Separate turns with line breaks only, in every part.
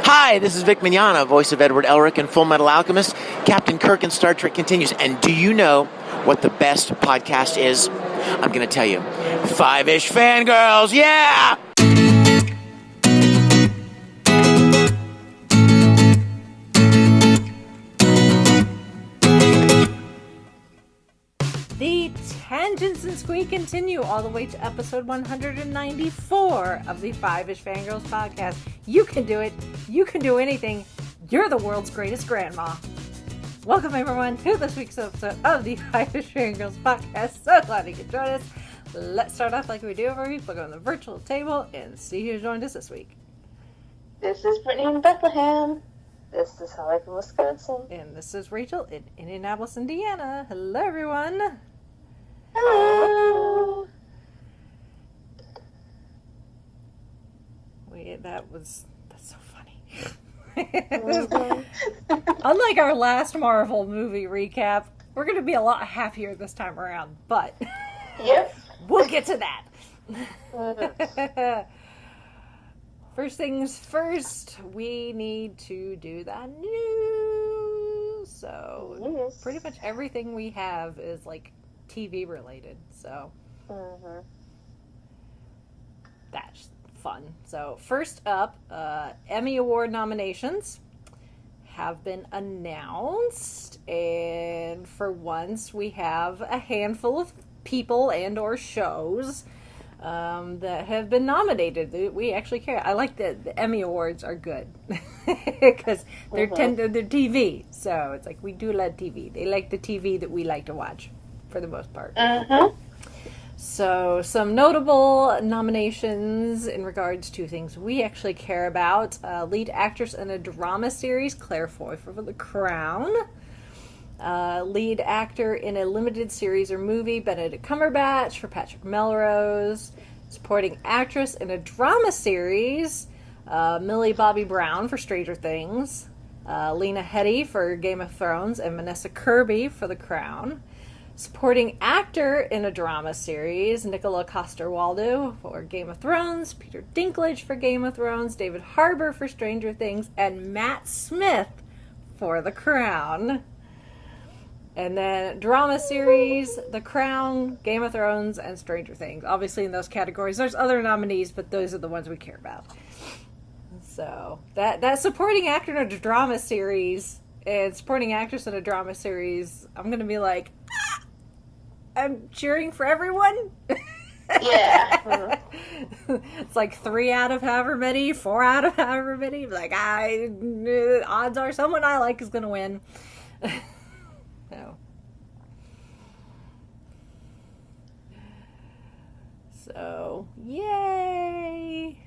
Hi, this is Vic Mignogna, voice of Edward Elric in Full Metal Alchemist. Captain Kirk in Star Trek continues. And do you know what the best podcast is? I'm going to tell you. Five-ish Fangirls, yeah!
The tangents and squeak continue all the way to episode 194 of the Five-ish Fangirls podcast. You can do it. You can do anything. You're the world's greatest grandma. Welcome, everyone, to this week's episode of the Five-ish Fangirls podcast. So glad you could join us. Let's start off like we do every week. We'll go on the virtual table and see who joined us this week.
This is Brittany in Bethlehem. This is Holly from Wisconsin.
And this is Rachel in Indianapolis, Indiana. Hello, everyone.
Hello.
That's so funny. Unlike our last Marvel movie recap, we're going to be a lot happier this time around, but
Yep.
we'll get to that. First things first, we need to do the news. So,
Yes.
pretty much everything we have is like TV related. So, that's fun. So, first up, Emmy Award nominations have been announced. And for once, we have a handful of people and or shows that have been nominated. We actually care. I like that the Emmy Awards are good because they're they're TV. So it's like we do love TV. They like the TV that we like to watch for the most part. So some notable nominations in regards to things we actually care about. Lead actress in a drama series, Claire Foy for The Crown. Lead actor in a limited series or movie, Benedict Cumberbatch for Patrick Melrose. Supporting actress in a drama series, Millie Bobby Brown for Stranger Things. Lena Headey for Game of Thrones and Vanessa Kirby for The Crown. Supporting actor in a drama series, Nicola Coster-Waldau for Game of Thrones. Peter Dinklage for Game of Thrones. David Harbour for Stranger Things. And Matt Smith for The Crown. And then drama series, The Crown, Game of Thrones, and Stranger Things. Obviously in those categories. There's other nominees, but those are the ones we care about. So, that supporting actor in a drama series and supporting actress in a drama series, I'm going to be like, I'm cheering for everyone.
Yeah.
It's like 3 out of however many, 4 out of however many. Like, odds are someone I like is going to win. So, yay!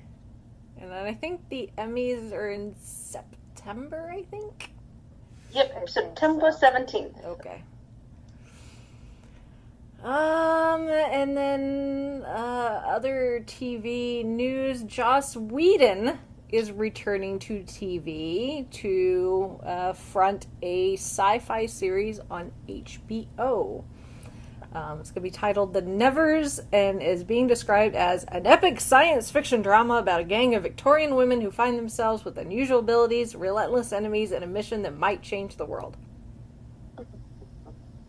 And then I think the Emmys are in September, I think?
Yep, September 17th.
Okay. And then, other TV news, Joss Whedon is returning to TV to front a sci-fi series on HBO. It's going to be titled The Nevers and is being described as an epic science fiction drama about a gang of Victorian women who find themselves with unusual abilities, relentless enemies, and a mission that might change the world.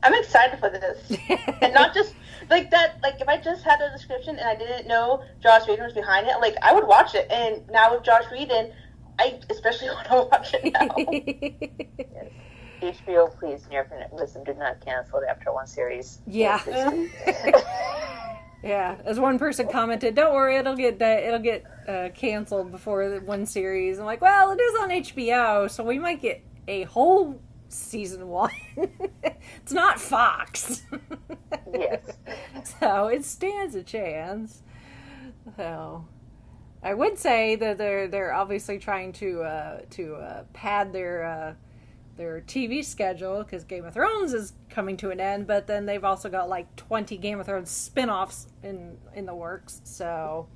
I'm excited for this. And not just like that, like if I just had a description and I didn't know Joss Whedon was behind it, like I would watch it. And now with Joss Whedon, I especially want to watch it now.
Yes. HBO, please, listen, do not cancel it after one series.
Yeah. Yeah. As one person commented, don't worry, it'll get canceled before one series. I'm like, well, it is on HBO, so we might get a whole season 1. It's not Fox.
Yes.
So it stands a chance. So I would say that they're obviously trying to pad their TV schedule because Game of Thrones is coming to an end, but then they've also got like 20 Game of Thrones spin-offs in the works. So,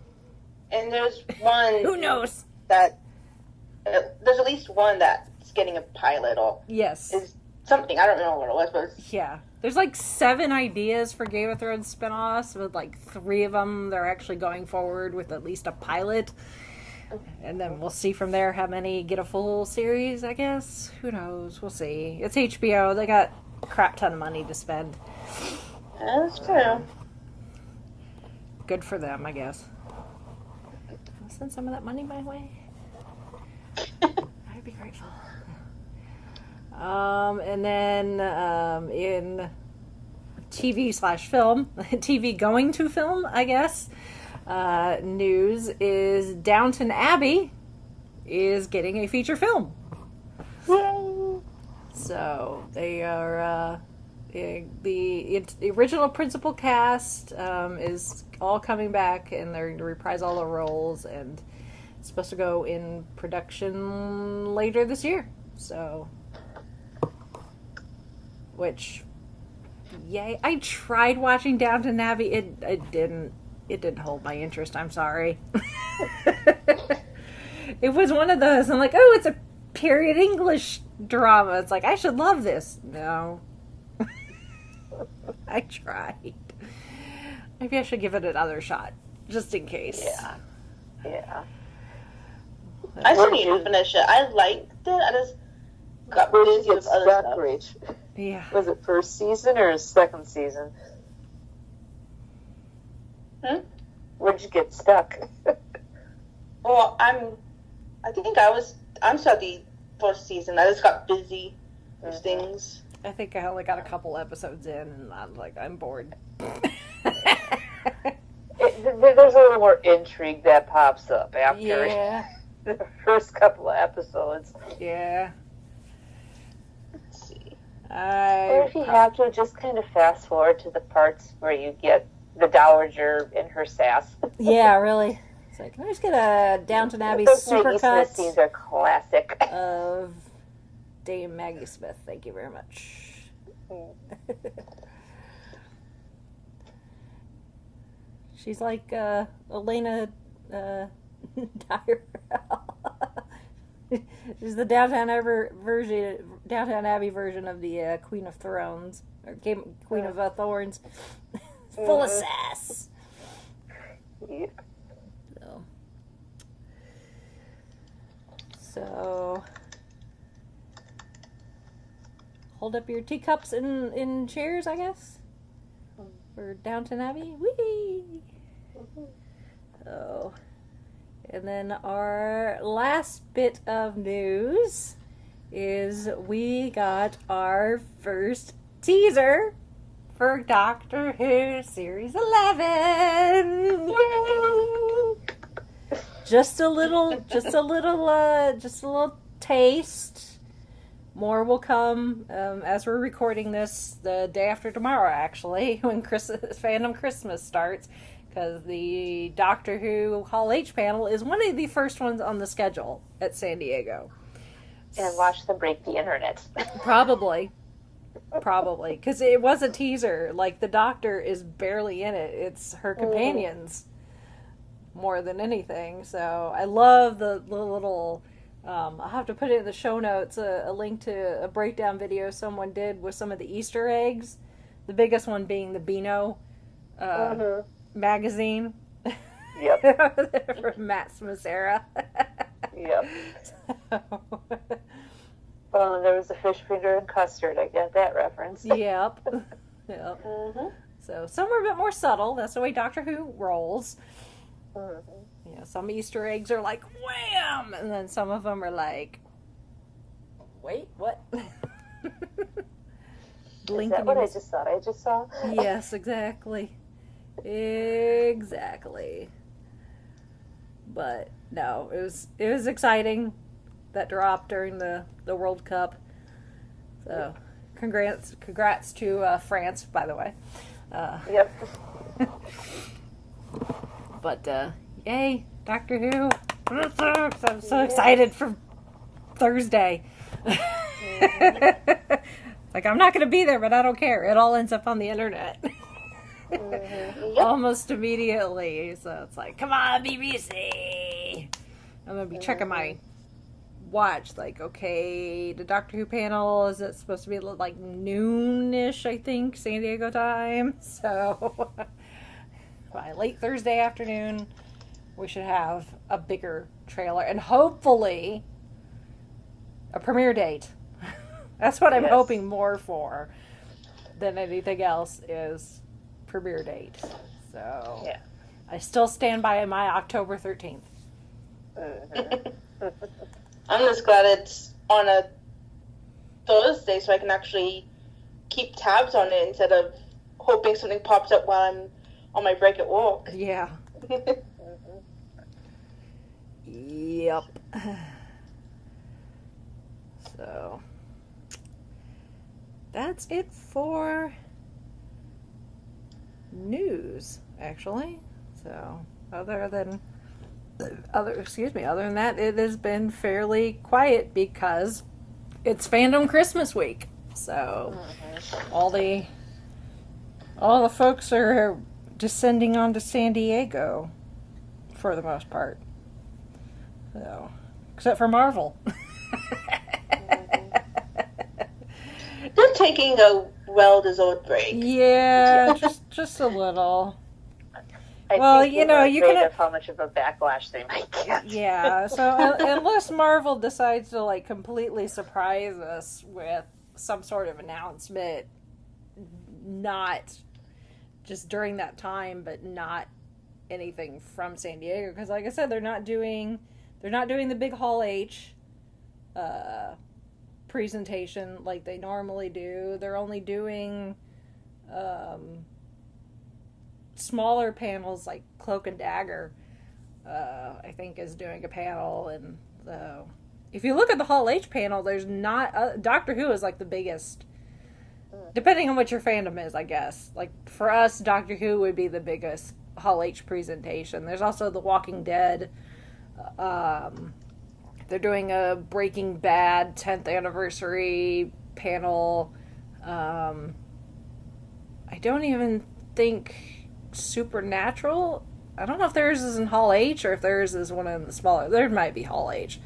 And there's one.
who knows?
That there's at least one that's getting a pilot or
Yes.
is something. I don't know what it was, but it's,
Yeah. There's like 7 ideas for Game of Thrones spin-offs, with like 3 of them they're actually going forward with at least a pilot. And then we'll see from there how many get a full series, I guess. Who knows? We'll see. It's HBO. They got a crap ton of money to spend.
That's true.
Good for them, I guess. I'll send some of that money my way. I'd be grateful. And then in TV/film, TV going to film, I guess, news is Downton Abbey is getting a feature film.
Yay!
So they are the original principal cast is all coming back, and they're going to reprise all the roles, and it's supposed to go in production later this year. So, which, yay! I tried watching Downton Abbey. It didn't hold my interest. I'm sorry. It was one of those. I'm like, oh, it's a period English drama. It's like I should love this. No. I tried. Maybe I should give it another shot, just in case.
Yeah.
I still need to finish it. I liked it. I just got
Where did
busy
you get
with other
stuck,
stuff.
Rach?
Yeah.
Was it first season or second season? Where'd you get stuck?
Well, I'm still at the first season. I just got busy with things.
I think I only got a couple episodes in, and I'm bored.
There's a little more intrigue that pops up after
Yeah.
the first couple of episodes.
Yeah.
Let's see.
Or if you have to, just kind of fast forward to the parts where you get the Dowager in her sass.
Yeah, really. It's like, can I just get a Downton Abbey
Those Maggie
supercut
Smith scenes are classic.
of Dame Maggie Smith? Thank you very much. She's like Elena Dyer. She's the Downton Abbey version of the Queen of Thrones, or Queen of Thorns. Full of sass.
Yeah.
So hold up your teacups in chairs, I guess, for Downton Abbey. Whee! So, and then our last bit of news is we got our first teaser for Doctor Who Series 11.
Yay!
Just a little taste. More will come as we're recording this the day after tomorrow, actually, when Fandom Christmas starts, because the Doctor Who Hall H panel is one of the first ones on the schedule at San Diego.
And watch them break the internet.
Probably, because it was a teaser. Like, the Doctor is barely in it. It's her companions more than anything. So I love the little. I'll have to put it in the show notes, a link to a breakdown video someone did with some of the Easter eggs. The biggest one being the Beano magazine.
Yep.
From Matt Smacera.
Yep. Well, and there was a fish finger and custard. I got that reference.
Yep. So some are a bit more subtle. That's the way Doctor Who rolls. Yeah, some Easter eggs are like wham, and then some of them are like, wait, what?
Is that what I just thought I just saw?
Yes, exactly. But no, it was exciting. That dropped during the World Cup. So congrats to France, by the way.
Yep.
But yay, Doctor Who! I'm so excited for Thursday. Like, I'm not going to be there, but I don't care. It all ends up on the internet. Almost immediately. So it's like, come on, BBC! I'm going to be checking my watch. Like, okay, the Doctor Who panel, is it supposed to be like noonish, I think, San Diego time? So by late Thursday afternoon, we should have a bigger trailer and hopefully a premiere date. That's what I'm hoping more for than anything else is premiere date. So
Yeah.
I still stand by my October 13th.
I'm just glad it's on a Thursday so I can actually keep tabs on it instead of hoping something pops up while I'm on my break at work.
Yeah. Yep. So that's it for news, actually. So other than that, it has been fairly quiet because it's fandom Christmas week. So all the folks are descending onto San Diego for the most part. So, except for Marvel.
They're taking a well-deserved break.
Yeah, just a little.
I think
you know, you can
of how much of a backlash they might get.
Yeah, so unless Marvel decides to like completely surprise us with some sort of announcement, not just during that time, but not anything from San Diego, because like I said, they're not doing the big Hall H presentation like they normally do. They're only doing smaller panels, like Cloak and Dagger I think is doing a panel, and so if you look at the Hall H panel, there's not Doctor Who is like the biggest, depending on what your fandom is, I guess. Like for us, Doctor Who would be the biggest Hall H presentation. There's also The Walking Dead. They're doing a Breaking Bad 10th anniversary panel. I don't even think Supernatural. I don't know if theirs is in Hall H or if theirs is one of the smaller. There might be Hall H.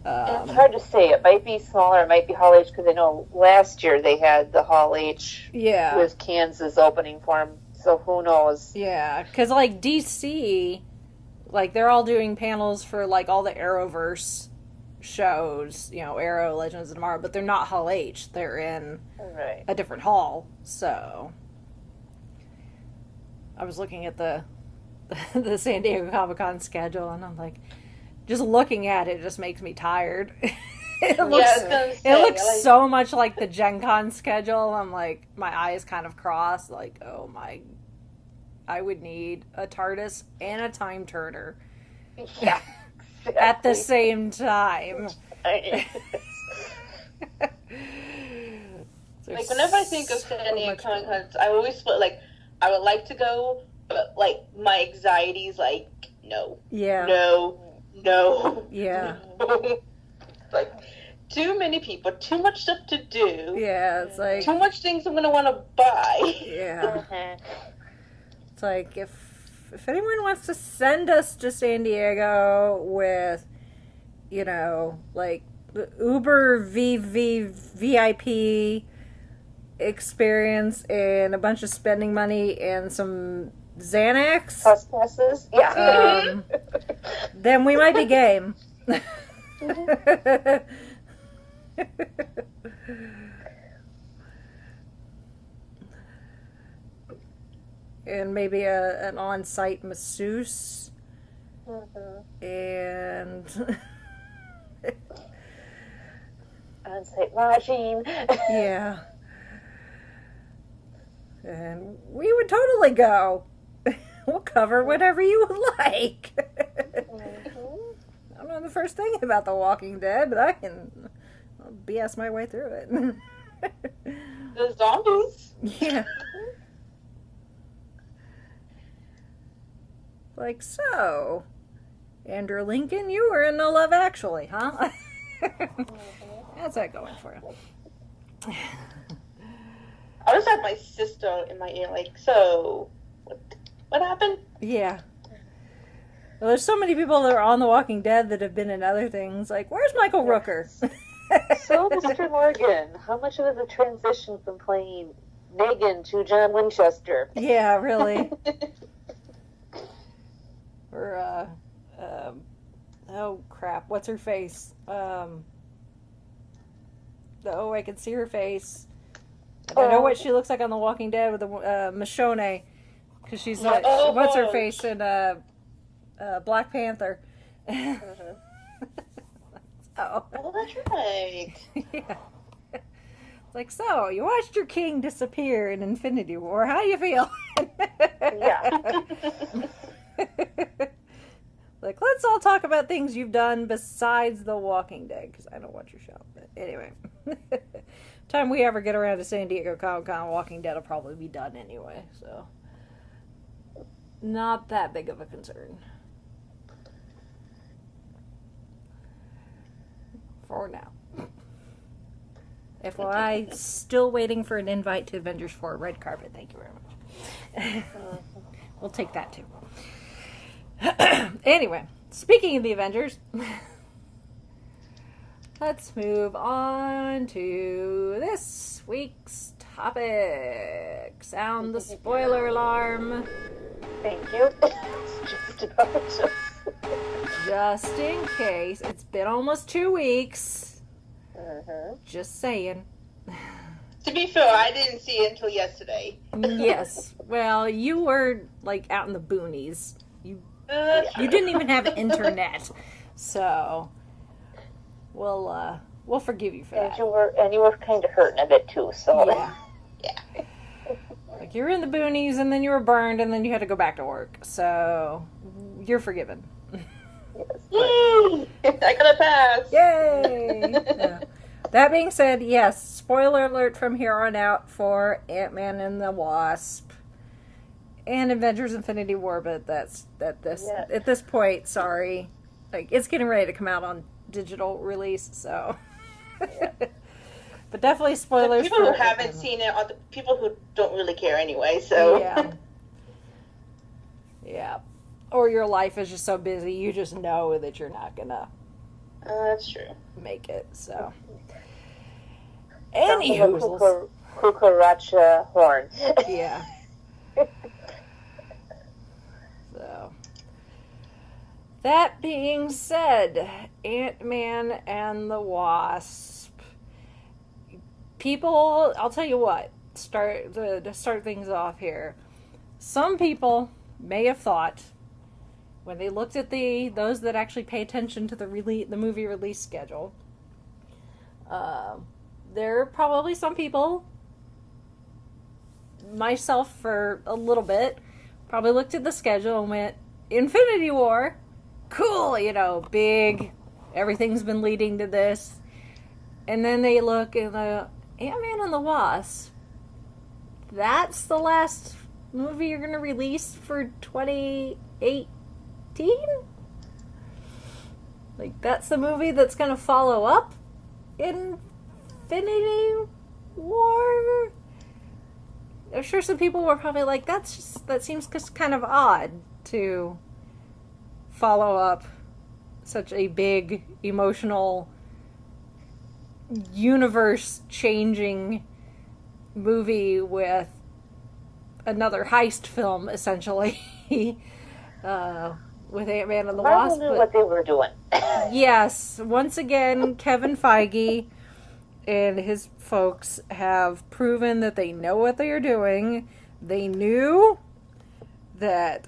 It's hard to say. It might be smaller. It might be Hall H, because I know last year they had the Hall H with Kansas opening for them. So who knows?
Yeah, because like DC, like they're all doing panels for like all the Arrowverse shows, you know, Arrow, Legends of Tomorrow, but they're not Hall H. They're in a different hall. So I was looking at the San Diego Comic-Con schedule, and I'm like, just looking at it just makes me tired. It looks so much like the Gen Con schedule. I'm like, my eyes kind of cross, like, oh my, I would need a TARDIS and a time turner.
Yeah. Exactly.
At the same time.
Like, whenever I think of San Diego Comic-Cons, I always feel like I would like to go, but like my anxiety is like, no.
Yeah.
No.
Yeah.
No. Like, too many people, too much stuff to do.
Yeah, it's like...
too much things I'm going to want to buy.
Yeah. It's like, if anyone wants to send us to San Diego with, you know, like, the Uber VIP experience and a bunch of spending money and some Xanax...
passes? Yeah.
Then we might be game. And maybe an on-site masseuse. And
on-site lodging.
Yeah. And we would totally go. We'll cover whatever you would like. I don't know the first thing about The Walking Dead, but I'll BS my way through it.
The zombies.
Yeah. Like, so, Andrew Lincoln, you were in No Love Actually, huh? How's that going for you?
I just had my sister in my ear, like, so, what happened?
Yeah. Well, there's so many people that are on The Walking Dead that have been in other things. Like, where's Michael Rooker?
So, Mr. Morgan, how much of the transition from playing Negan to John Winchester?
Yeah, really. Or Oh crap! What's her face? I can see her face. I know what she looks like on The Walking Dead with the Michonne, because she's what's her face in Black Panther.
Oh, that's right.
Yeah. It's like, so you watched your king disappear in Infinity War. How do you feel?
Yeah.
Like, let's all talk about things you've done besides The Walking Dead, because I don't watch your show. But anyway, time we ever get around to San Diego Comic-Con, Walking Dead will probably be done anyway, so not that big of a concern for now. FYI, still waiting for an invite to Avengers 4 red carpet. Thank you very much. We'll take that too. Anyway, speaking of the Avengers, let's move on to this week's topic. Sound the spoiler alarm.
Thank you.
Just in case. It's been almost 2 weeks. Just saying.
To be fair, I didn't see it until yesterday.
Yes. Well, you were like out in the boonies. You didn't even have internet, so we'll forgive you for that.
And you were kind of hurting a bit too, so
yeah. Like, you were in the boonies, and then you were burned, and then you had to go back to work. So you're forgiven.
Yay! I got a pass.
Yay! Yeah. That being said, yes, spoiler alert from here on out for Ant-Man and the Wasp. And Avengers Infinity War, but at this point, sorry. Like, it's getting ready to come out on digital release, so.
Yeah.
But definitely spoilers.
The people who haven't seen it are the people who don't really care anyway, so.
Yeah. Yeah. Or your life is just so busy, you just know that you're not gonna.
That's true.
Make it, so. Anywho.
Cucaracha horn.
Yeah. So, that being said, Ant-Man and the Wasp. People, I'll tell you what, to start things off here. Some people may have thought, when they looked at those that actually pay attention to the movie release schedule, there are probably some people, myself for a little bit, probably looked at the schedule and went, Infinity War, cool, big, everything's been leading to this. And then they look at the Ant-Man and the Wasp. That's the last movie you're going to release for 2018? Like, that's the movie that's going to follow up Infinity War? I'm sure some people were probably like, that seems just kind of odd to follow up such a big, emotional, universe-changing movie with another heist film, essentially, with Ant-Man and the Wasp.
I knew what they were doing.
Yes, once again, Kevin Feige and his folks have proven that they know what they are doing. They knew that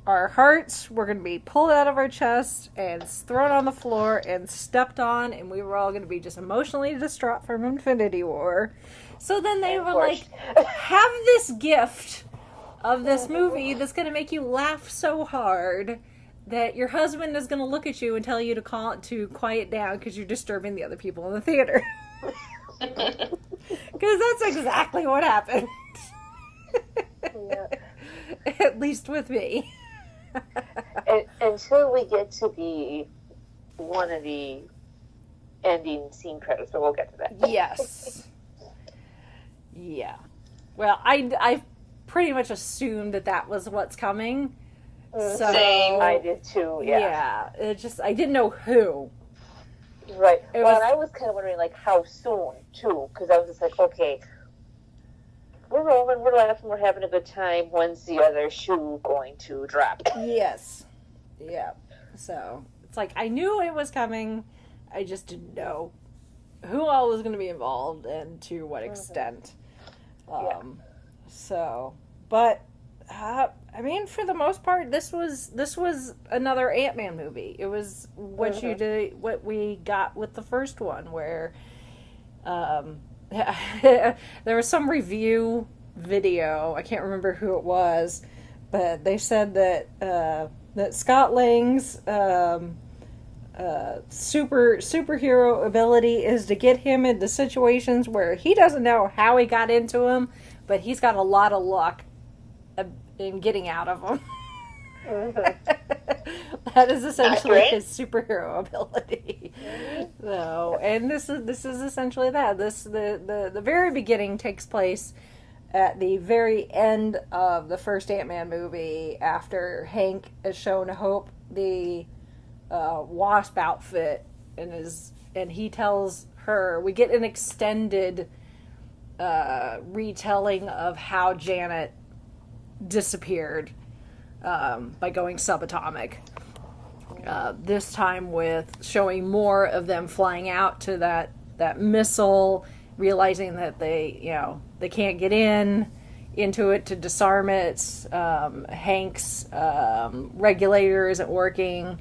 our hearts were going to be pulled out of our chests and thrown on the floor and stepped on, and we were all going to be just emotionally distraught from Infinity War. So then they were like, have this gift of this movie that's going to make you laugh so hard that your husband is going to look at you and tell you to quiet down because you're disturbing the other people in the theater. Because that's exactly what happened.
Yeah.
At least with me.
Until we get to one of the ending scene credits, but we'll get to that.
Yes. Yeah. Well, I pretty much assumed that was what's coming. So,
Same.
I did too, yeah.
Yeah. I didn't know who.
Right. And I was kind of wondering, like, how soon, too, because I was just like, okay, we're rolling, we're laughing, we're having a good time. When's the other shoe going to drop?
Yes. Yeah. So it's like I knew it was coming, I just didn't know who all was going to be involved and to what extent. So, but I mean, for the most part, this was another Ant-Man movie. It was what what we got with the first one, where there was some review video. I can't remember who it was, but they said that that Scott Lang's superhero ability is to get him into situations where he doesn't know how he got into them, but he's got a lot of luck in getting out of them. That is essentially his superhero ability. So, and this is essentially that. The very beginning takes place at the very end of the first Ant-Man movie, after Hank has shown Hope the Wasp outfit, and he tells her, we get an extended retelling of how Janet disappeared by going subatomic. This time with showing more of them flying out to that missile, realizing that they can't get into it to disarm it. Hank's regulator isn't working,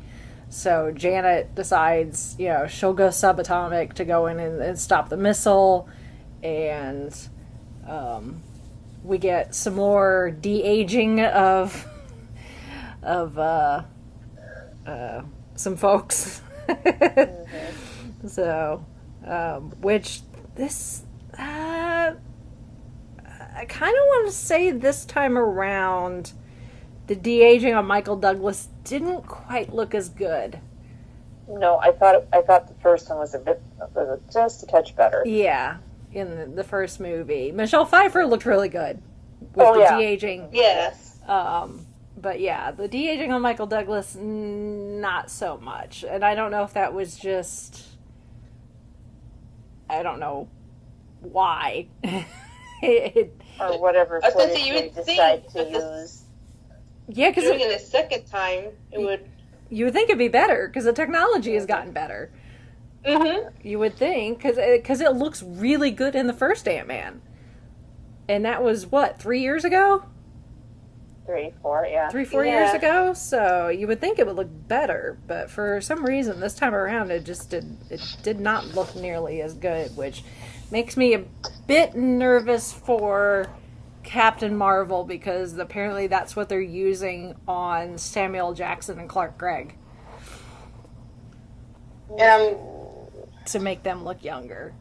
so Janet decides she'll go subatomic to go in and stop the missile, and we get some more de-aging of some folks. So, which this, I kind of want to say this time around, the de-aging on Michael Douglas didn't quite look as good.
No, I thought the first one was just a touch better.
Yeah, in the first movie, Michelle Pfeiffer looked really good with the de-aging.
Yes.
But yeah, the de-aging on Michael Douglas, not so much. And I don't know if that was just, I don't know why.
Or whatever footage they decide to use.
Yeah, because
doing it a second time, it would.
You would think it'd be better because the technology has gotten better.
Mm-hmm.
You would think, because it looks really good in the first Ant-Man, and that was what, 3 years ago?
3, 4, yeah.
3-4 years ago. So you would think it would look better, but for some reason this time around it did not look nearly as good, which makes me a bit nervous for Captain Marvel, because apparently that's what they're using on Samuel Jackson and Clark Gregg. To make them look younger.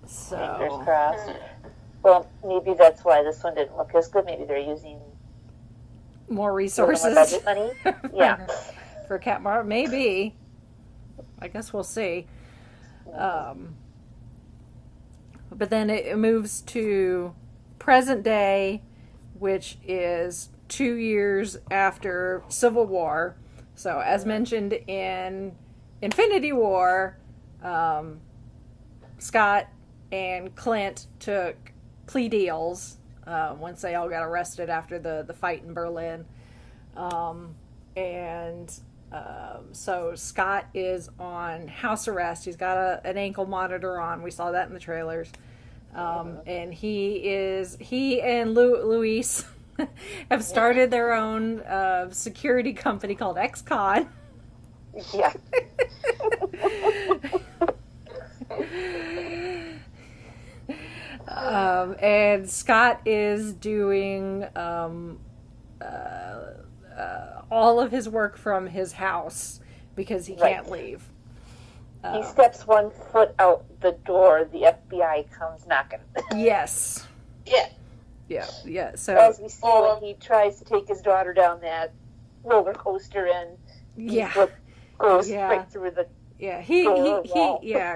So
fingers crossed. Well, maybe that's why this one didn't look as good. Maybe they're using
more resources.
More budget money. Yeah.
For Cap Marvel, maybe. I guess we'll see. But then it moves to present day, which is 2 years after Civil War. So, as mentioned in Infinity War, Scott and Clint took plea deals once they all got arrested after the fight in Berlin. So Scott is on house arrest. He's got an ankle monitor on. We saw that in the trailers. And he and Luis have started their own security company called XCon.
Yeah.
And Scott is doing all of his work from his house because he can't leave.
He steps 1 foot out the door, the FBI comes knocking.
Yes. Yeah. So
as we see when he tries to take his daughter down that roller coaster and goes right through the
he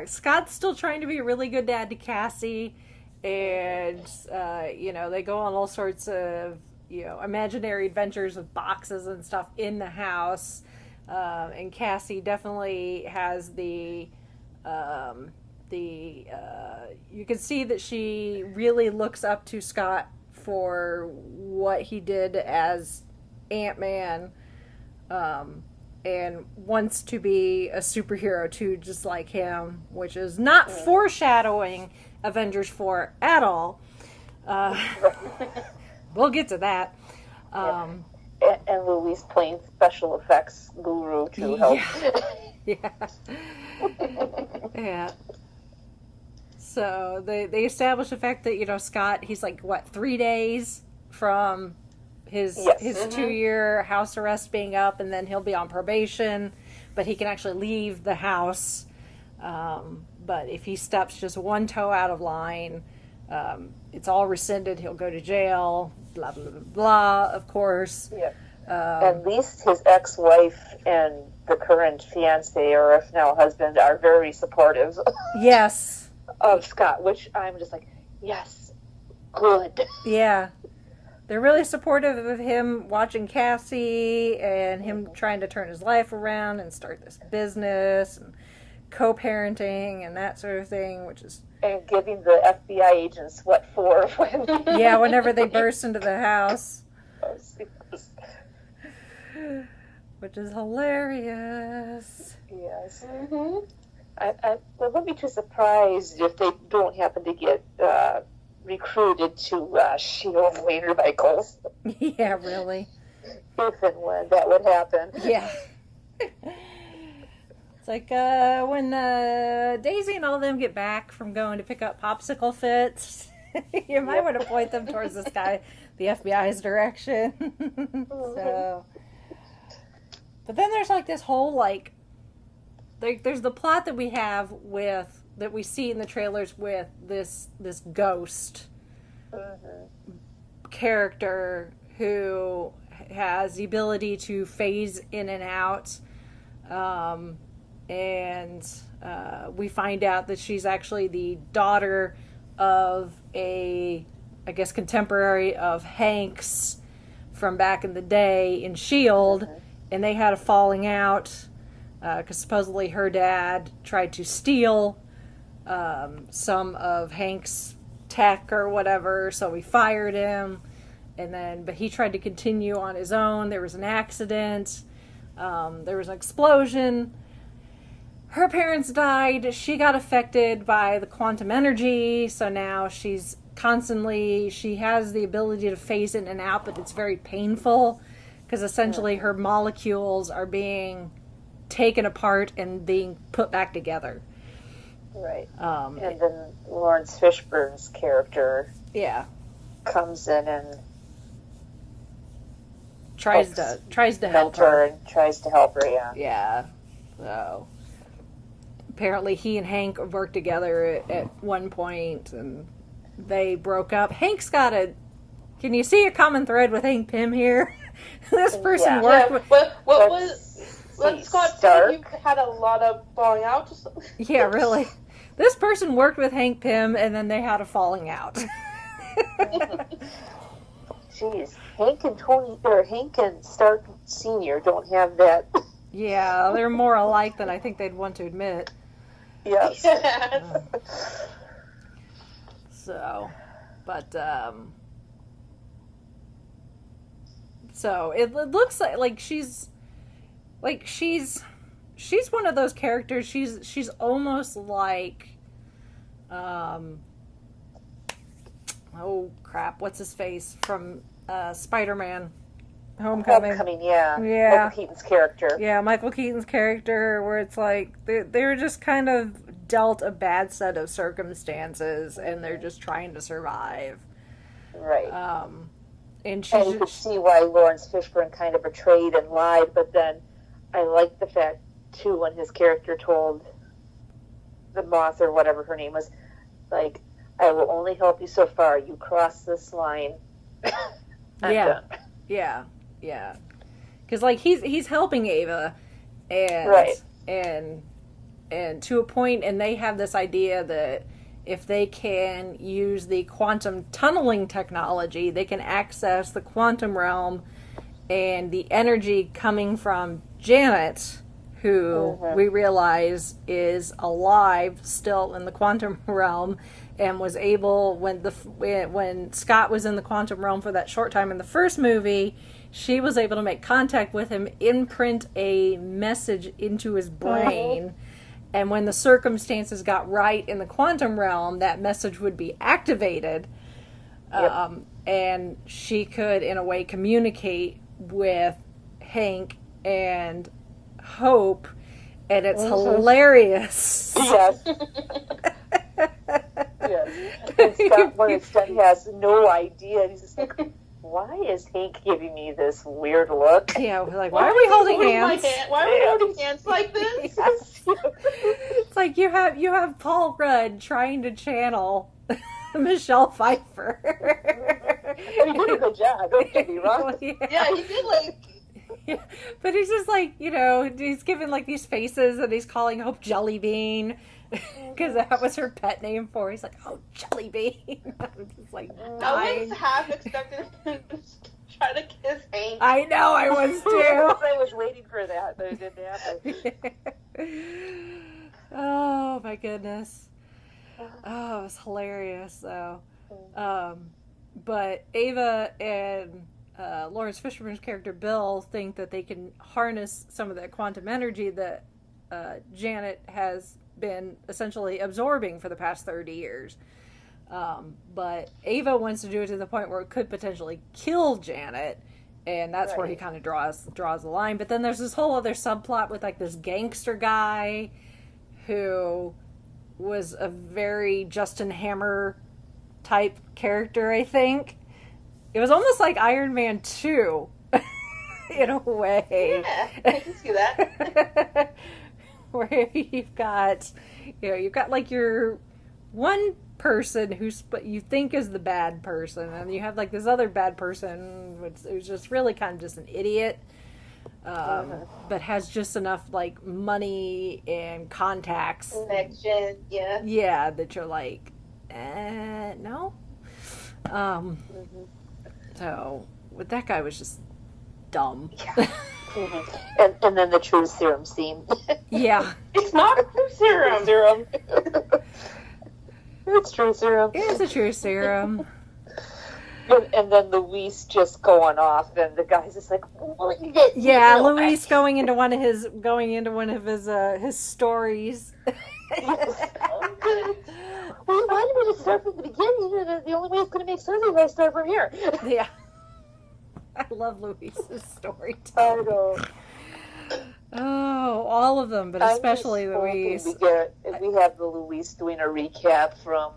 Scott's still trying to be a really good dad to Cassie, and they go on all sorts of imaginary adventures with boxes and stuff in the house. And Cassie definitely has you can see that she really looks up to Scott for what he did as Ant-Man. and wants to be a superhero too, just like him, which is not foreshadowing Avengers 4 at all. We'll get to that.
And Louise playing special effects guru to help.
Yeah. Yeah. So they establish the fact that, Scott, he's like, 3 days from his 2-year house arrest being up, and then he'll be on probation, but he can actually leave the house. But if he steps just one toe out of line, it's all rescinded. He'll go to jail, blah, blah, blah, blah, of course.
Yeah. At least his ex-wife and the current fiance, or if now husband, are very supportive.
Yes.
Of Scott, which I'm just like, yes, good.
Yeah. They're really supportive of him watching Cassie and him trying to turn his life around and start this business and co-parenting and that sort of thing, which is...
And giving the FBI agents what for when...
Yeah, whenever they burst into the house. Which is hilarious.
Yes. Mm-hmm. I wouldn't be too surprised if they don't happen to get recruited to shield later Michaels.
Yeah, really.
If and when that would happen.
Yeah. It's like when Daisy and all of them get back from going to pick up popsicle fits. You might want to point them towards this guy, the FBI's direction. So, but then there's like this whole there's the plot that we have that we see in the trailers with this ghost character who has the ability to phase in and out, and we find out that she's actually the daughter of a, I guess, contemporary of Hank's from back in the day in S.H.I.E.L.D., and they had a falling out because supposedly her dad tried to steal some of Hank's tech or whatever, so we fired him, but he tried to continue on his own. There was an accident, there was an explosion, her parents died, she got affected by the quantum energy, so now she has the ability to phase in and out, but it's very painful because essentially her molecules are being taken apart and being put back together.
Right. And then Lawrence Fishburne's character comes in and
tries to help her.
And tries to help her,
Yeah. So apparently he and Hank worked together at one point and they broke up. Hank's got can you see a common thread with Hank Pym here? This person worked with...
What Scott said, you had a lot of falling out.
Yeah, really. This person worked with Hank Pym, and then they had a falling out.
Jeez, Hank and Stark Senior don't have that.
Yeah, they're more alike than I think they'd want to admit.
Yes.
So, but so it looks like she's one of those characters. She's almost like, oh crap, what's his face from Spider-Man Homecoming,
yeah. Michael Keaton's character.
Yeah, Michael Keaton's character, where it's like they're just kind of dealt a bad set of circumstances, and they're just trying to survive.
Right.
And
you could see why Lawrence Fishburne kind of betrayed and lied, but then I like the fact, too, when his character told the moth, or whatever her name was, like, I will only help you so far. You cross this line. I'm done.
Yeah. Because, like, he's helping Ava, and
right.
and to a point, and they have this idea that if they can use the quantum tunneling technology, they can access the quantum realm, and the energy coming from Janet, who we realize is alive still in the quantum realm, and was able, when Scott was in the quantum realm for that short time in the first movie, she was able to make contact with him, imprint a message into his brain, and when the circumstances got right in the quantum realm, that message would be activated. And she could, in a way, communicate with Hank and Hope, and it's hilarious.
Yes. Yes. And Scott, when it's done, has no idea. He's just like, why is Hank giving me this weird look?
Yeah, we're like, why are we holding hands?
Why are we holding hands like this?
Yes. It's like you have Paul Rudd trying to channel Michelle Pfeiffer.
And he did a good job, don't get me wrong.
Yeah, he did, like...
Yeah, but he's just like, he's giving like these faces, and he's calling Hope Jelly Bean because that was her pet name for her. He's like, oh, Jelly Bean. I'm just like,
I was half expecting him to try to kiss Hank.
I know, I was too.
I was waiting for that, but it didn't happen.
Oh my goodness. Oh, it was hilarious though. But Ava and Lawrence Fishburne's character Bill think that they can harness some of that quantum energy that Janet has been essentially absorbing for the past 30 years. But Ava wants to do it to the point where it could potentially kill Janet, and that's where he kind of draws the line. But then there's this whole other subplot with like this gangster guy who was a very Justin Hammer type character, I think. It was almost like Iron Man 2 in a way.
Yeah, I can see that.
Where you've got like your one person who's you think is the bad person, and you have like this other bad person who's just really kind of just an idiot, but has just enough like money and contacts,
connection,
yeah, that you're like, no. So, but that guy was just dumb.
Yeah. And then the true serum scene.
Yeah.
It's not a true serum.
It's true serum.
It's a true serum.
And then Luis just going off, and the guy's just like,
yeah, Luis going into one of his his stories.
Well, you wanted me to start from the beginning. The only way it's going to make sense is if I start from here.
Yeah. I love Luis's story.
I know.
Oh, all of them, but especially Luis.
We have the Luis doing a recap from,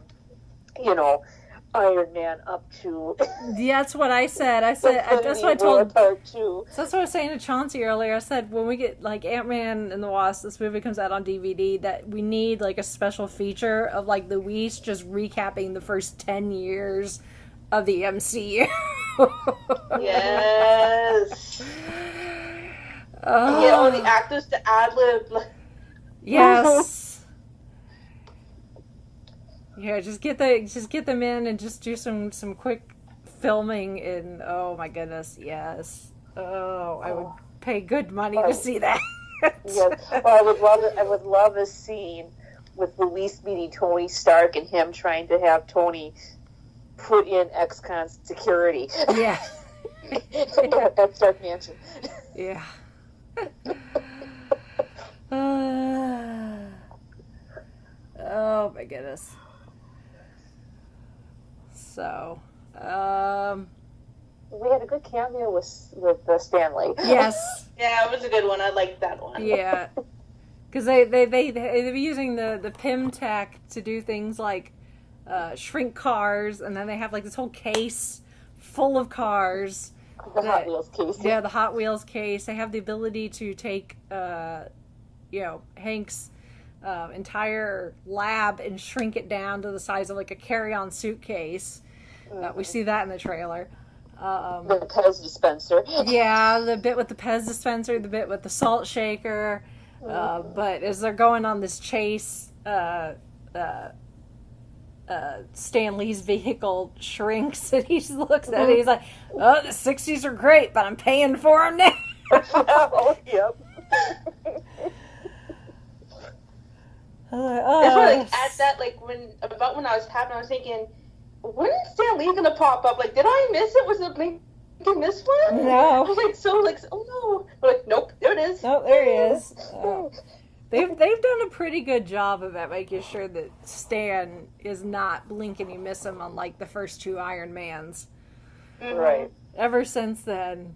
Iron Man up to.
Yeah, that's what I said. That's what I told.
Part 2.
So that's what I was saying to Chauncey earlier. I said when we get like Ant-Man and the Wasp, this movie comes out on DVD, that we need like a special feature of like Luis just recapping the first 10 years of the MCU.
Yes. Get all the actors to ad-lib.
Yes. Yeah, just get them in and just do some quick filming, and oh my goodness, yes. Oh, I would pay good money to see that.
Yes. Well, I would love a scene with Luis meeting Tony Stark and him trying to have Tony put in ex-con security.
Yeah.
At Stark Mansion.
Yeah. Oh my goodness. So,
we had a good cameo with Stanley.
Yes.
Yeah, it was a good one. I liked that one.
Yeah. Because they're using the PIM tech to do things like shrink cars, and then they have like this whole case full of cars.
The Hot Wheels case.
Yeah, the Hot Wheels case. They have the ability to take, Hank's entire lab and shrink it down to the size of like a carry-on suitcase. We see that in the trailer.
The Pez dispenser.
Yeah, the bit with the Pez dispenser, the bit with the salt shaker. But as they're going on this chase, Stanley's vehicle shrinks, and he just looks at it. He's like, "Oh, the '60s are great, but I'm paying for them now."
Oh, yep.
That's why, like, at that, like, when I was tapping, I was thinking, when is Stan Lee gonna pop up? Like, did I miss it? Was it making this one?
No.
I was like, oh no. But like, nope, there it is.
Oh, there he is. They've done a pretty good job of it, making sure that Stan is not blink and you miss him, unlike the first two Iron Mans.
Mm-hmm.
Right.
Ever since then,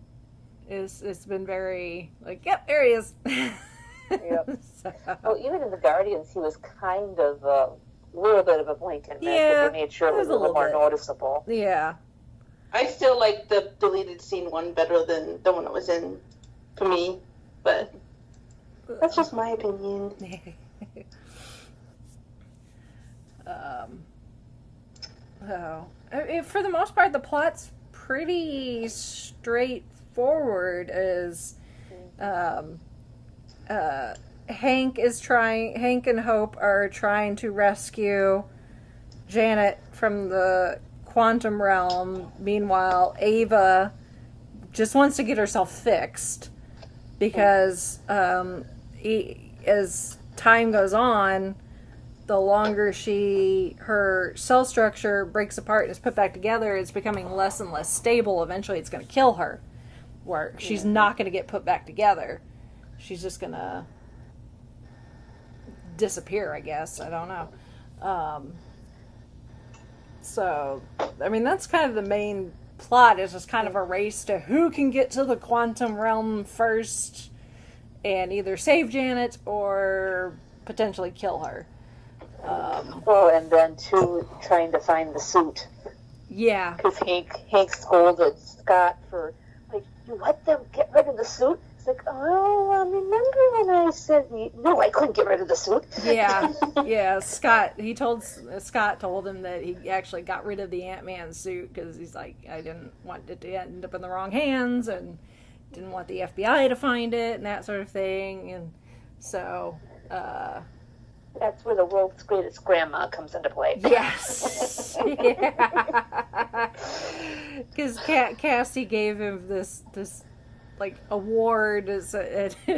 it's been very like, yep, there he is.
Yep.
So,
Well, even in the Guardians, he was kind of a little bit of a blink and miss, but they made sure it was a little more noticeable.
yeah.
I still like the deleted scene one better than the one that was in, for me. But that's just my opinion.
For the most part, the plot's pretty straightforward. As Hank and Hope are trying to rescue Janet from the quantum realm. Meanwhile, Ava just wants to get herself fixed because as time goes on, the longer her cell structure breaks apart and is put back together, it's becoming less and less stable. Eventually, it's going to kill her. Where she's not going to get put back together. She's just going to disappear, I guess. I don't know. So, I mean, that's kind of the main plot. Is just kind of a race to who can get to the quantum realm first and either save Janet or potentially kill her.
And then trying to find the suit.
Yeah.
Because Hank scolded Scott for, like, you let them get rid of the suit? It's like, remember when I said, no, I couldn't get rid of the suit?
Yeah. Yeah, Scott told him that he actually got rid of the Ant-Man suit because he's like, I didn't want it to end up in the wrong hands and didn't want the FBI to find it and that sort of thing. And so,
that's where the world's greatest grandma comes into play.
Yes. Yeah. Because Cassie gave him this like award. It's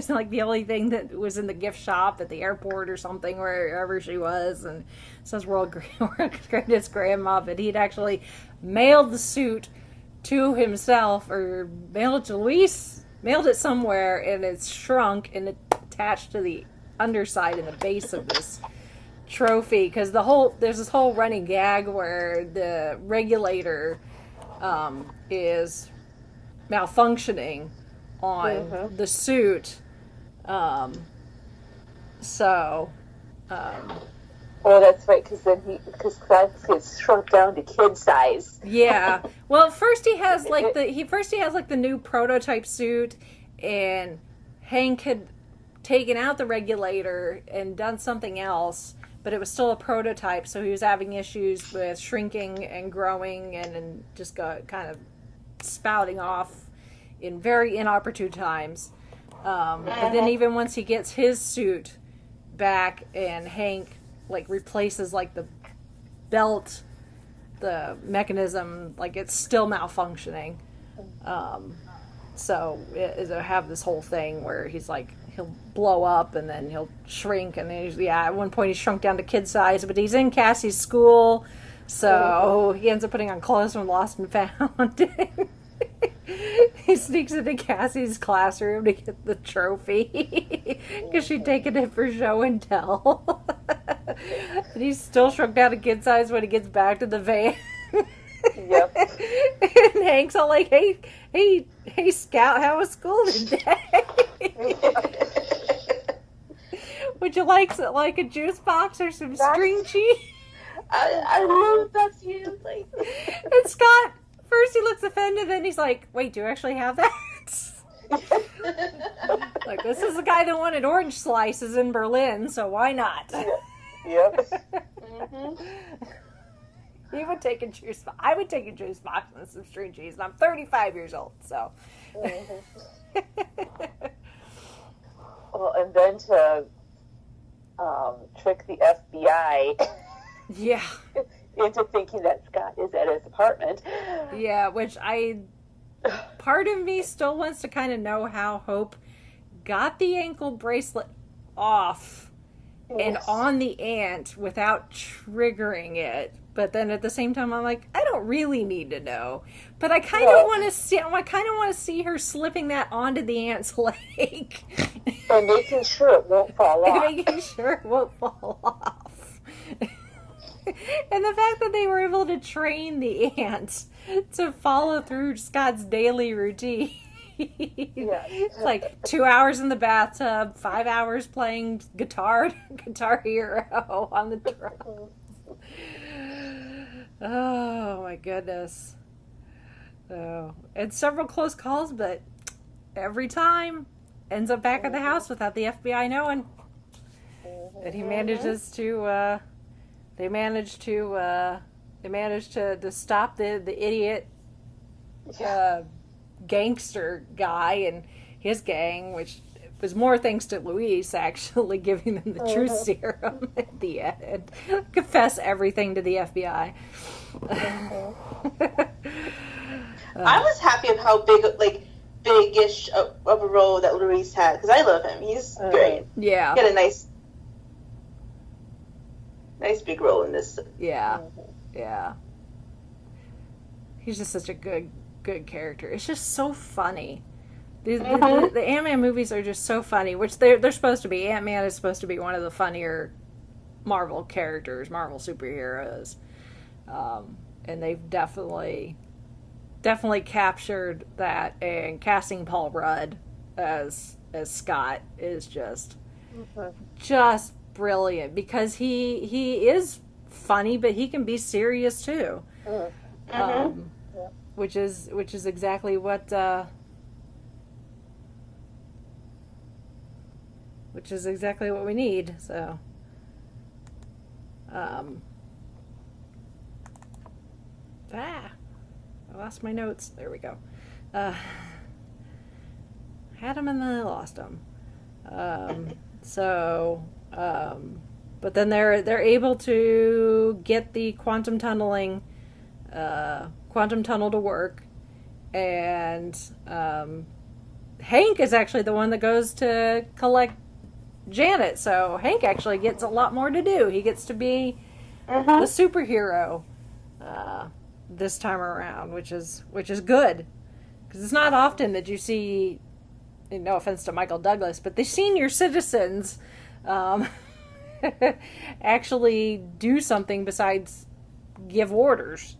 like the only thing that was in the gift shop at the airport or something, wherever she was, and says world's greatest grandma. But he'd actually mailed the suit to himself, or mailed it to Luis, mailed it somewhere, and it's shrunk and attached to the underside and the base of this trophy, because there's this whole running gag where the regulator is malfunctioning on the suit. Oh,
that's right, because Clark gets shrunk down to kid size.
Yeah. Well, first he has the new prototype suit, and Hank had taken out the regulator and done something else, but it was still a prototype, so he was having issues with shrinking and growing and just got kind of spouting off in very inopportune times. But then even once he gets his suit back and Hank like replaces like the belt, the mechanism, like it's still malfunctioning. So it'll have this whole thing where he's like, he'll blow up and then he'll shrink, and then at one point he's shrunk down to kid size, but he's in Cassie's school, so he ends up putting on clothes from Lost and Found. He sneaks into Cassie's classroom to get the trophy because she'd taken it for show and tell. And he's still shrunk down to kid size when he gets back to the van.
Yep.
And Hank's all like, hey, Scout, how was school today? Would you like a juice box or some string cheese?
I love that scene. Like,
and Scott, first he looks offended, then he's like, wait, do you actually have that? Like, this is the guy that wanted orange slices in Berlin, so why not?
Yep.
He would take a juice box. I would take a juice box and some string cheese, and I'm 35 years old, so.
Well, and then to trick the FBI
Yeah.
into thinking that Scott is at his apartment.
Yeah, which part of me still wants to kind of know how Hope got the ankle bracelet off and on the ant without triggering it. But then at the same time, I'm like, I don't really need to know. But I kind of want to see. I kind of want to see her slipping that onto the ant's leg,
and making sure it won't fall off.
and making sure it won't fall off. And the fact that they were able to train the ant to follow through Scott's daily routine. It's like 2 hours in the bathtub, 5 hours playing Guitar Hero on the drum. Oh my goodness. So, and several close calls, but every time ends up back at the house without the FBI knowing. And he manages to they managed to stop the idiot gangster guy and his gang, which was more thanks to Luis actually giving them the truth serum at the end. Confess everything to the FBI.
I was happy of how big-ish of a role that Luis had, because I love him. He's great.
Yeah.
He had a nice big role in this.
Yeah. Yeah. He's just such a good character. It's just so funny. The Ant-Man movies are just so funny, which they're supposed to be. Ant-Man is supposed to be one of the funnier Marvel characters, Marvel superheroes. And they've definitely captured that, and casting Paul Rudd as Scott is just brilliant, because he is funny, but he can be serious too. Which is exactly what we need. So, I lost my notes. There we go. Had them and then I lost them. But then they're able to get the quantum tunnel to work, and Hank is actually the one that goes to collect Janet. So Hank actually gets a lot more to do. He gets to be the superhero this time around, which is good, because it's not often that you see, no offense to Michael Douglas, but the senior citizens actually do something besides give orders.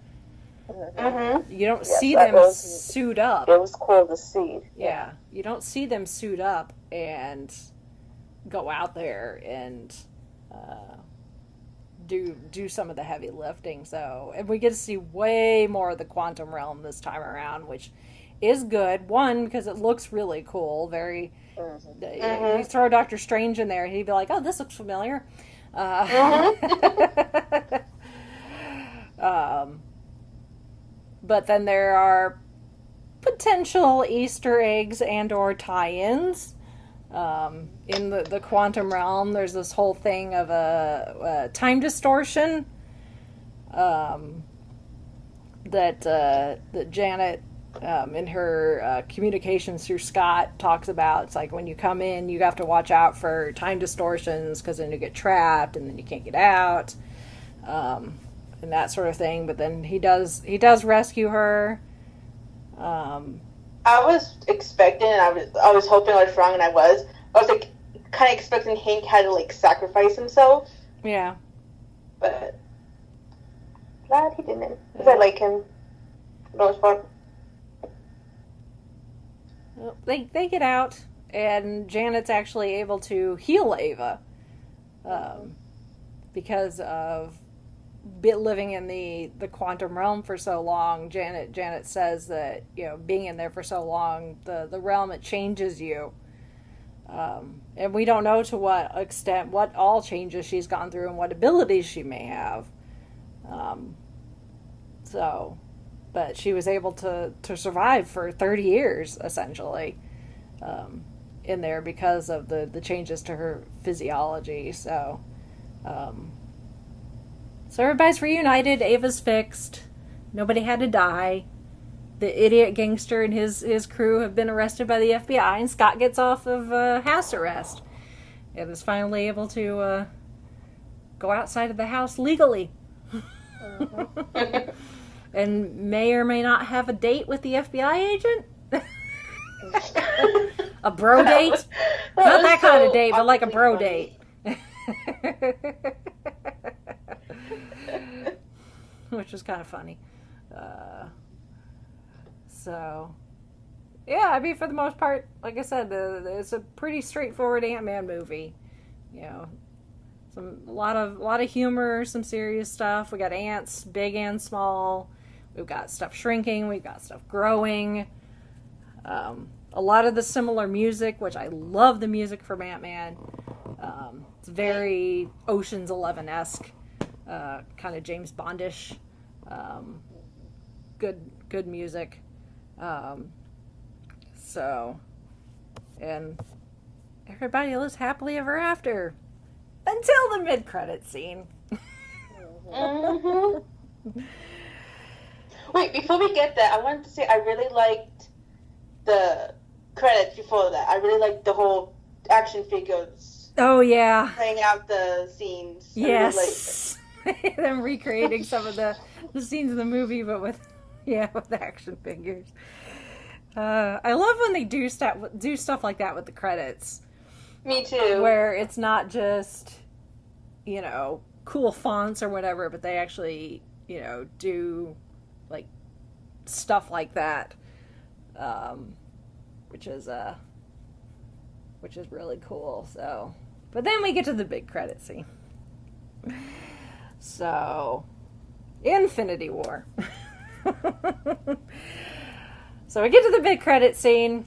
You don't see them suit up.
It was cool to see.
Yeah, you don't see them suit up and go out there and do some of the heavy lifting. So, and we get to see way more of the quantum realm this time around, which is good. One, because it looks really cool. Very. You throw Doctor Strange in there, and he'd be like, "Oh, this looks familiar." But then there are potential Easter eggs and/or tie-ins. In the quantum realm, there's this whole thing of a time distortion that Janet, in her communications through Scott, talks about. It's like, when you come in, you have to watch out for time distortions, because then you get trapped and then you can't get out, and that sort of thing. But then he does rescue her.
I was expecting, and I was hoping I was wrong, and I was like kind of expecting Hank had to sacrifice himself.
Yeah.
But glad he didn't, because I like him for the most part.
Well, they get out, and Janet's actually able to heal Ava, because of living in the quantum realm for so long. Janet says that, being in there for so long, the realm, it changes you, and we don't know to what extent, what all changes she's gone through and what abilities she may have. But she was able to survive for 30 years essentially in there, because of the changes to her physiology. So everybody's reunited. Ava's fixed. Nobody had to die. The idiot gangster and his crew have been arrested by the FBI, and Scott gets off of house arrest and is finally able to go outside of the house legally. And may or may not have a date with the FBI agent. A bro date? Not that kind of date, but like a bro date. Which was kind of funny. So, yeah, I mean, for the most part, like I said, it's a pretty straightforward Ant-Man movie. You know, a lot of humor, some serious stuff. We got ants, big and small. We've got stuff shrinking. We've got stuff growing. A lot of the similar music, which I love the music from Ant-Man. It's very Ocean's 11-esque, kind of James Bondish. Good music. So, and everybody lives happily ever after until the mid-credit scene.
Mm-hmm. Wait, before we get there, I wanted to say I really liked the credits before that. I really liked the whole action figures.
Oh yeah,
playing out the scenes.
Yes, really them recreating some of the scenes of the movie, but with action figures. I love when they do stuff like that with the credits.
Me too.
Where it's not just, cool fonts or whatever, but they actually, do like stuff like that, which is really cool. So, but then we get to the big credit scene. So, Infinity War. So we get to the big credit scene.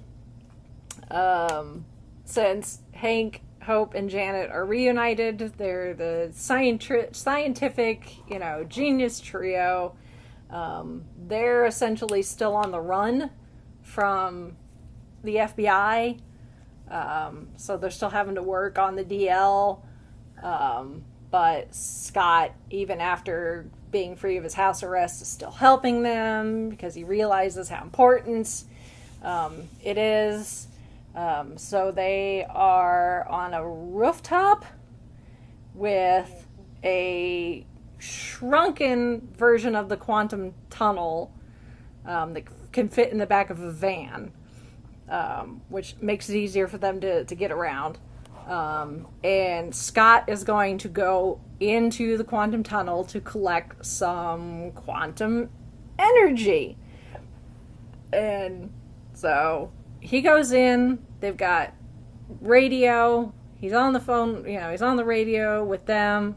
Since Hank, Hope, and Janet are reunited, they're the scientific, genius trio. They're essentially still on the run from the FBI. So they're still having to work on the DL. But Scott, even after being free of his house arrest, is still helping them because he realizes how important it is. So they are on a rooftop with a shrunken version of the quantum tunnel that can fit in the back of a van, which makes it easier for them to get around. And Scott is going to go into the quantum tunnel to collect some quantum energy. And so he goes in, they've got radio, he's on the phone, he's on the radio with them.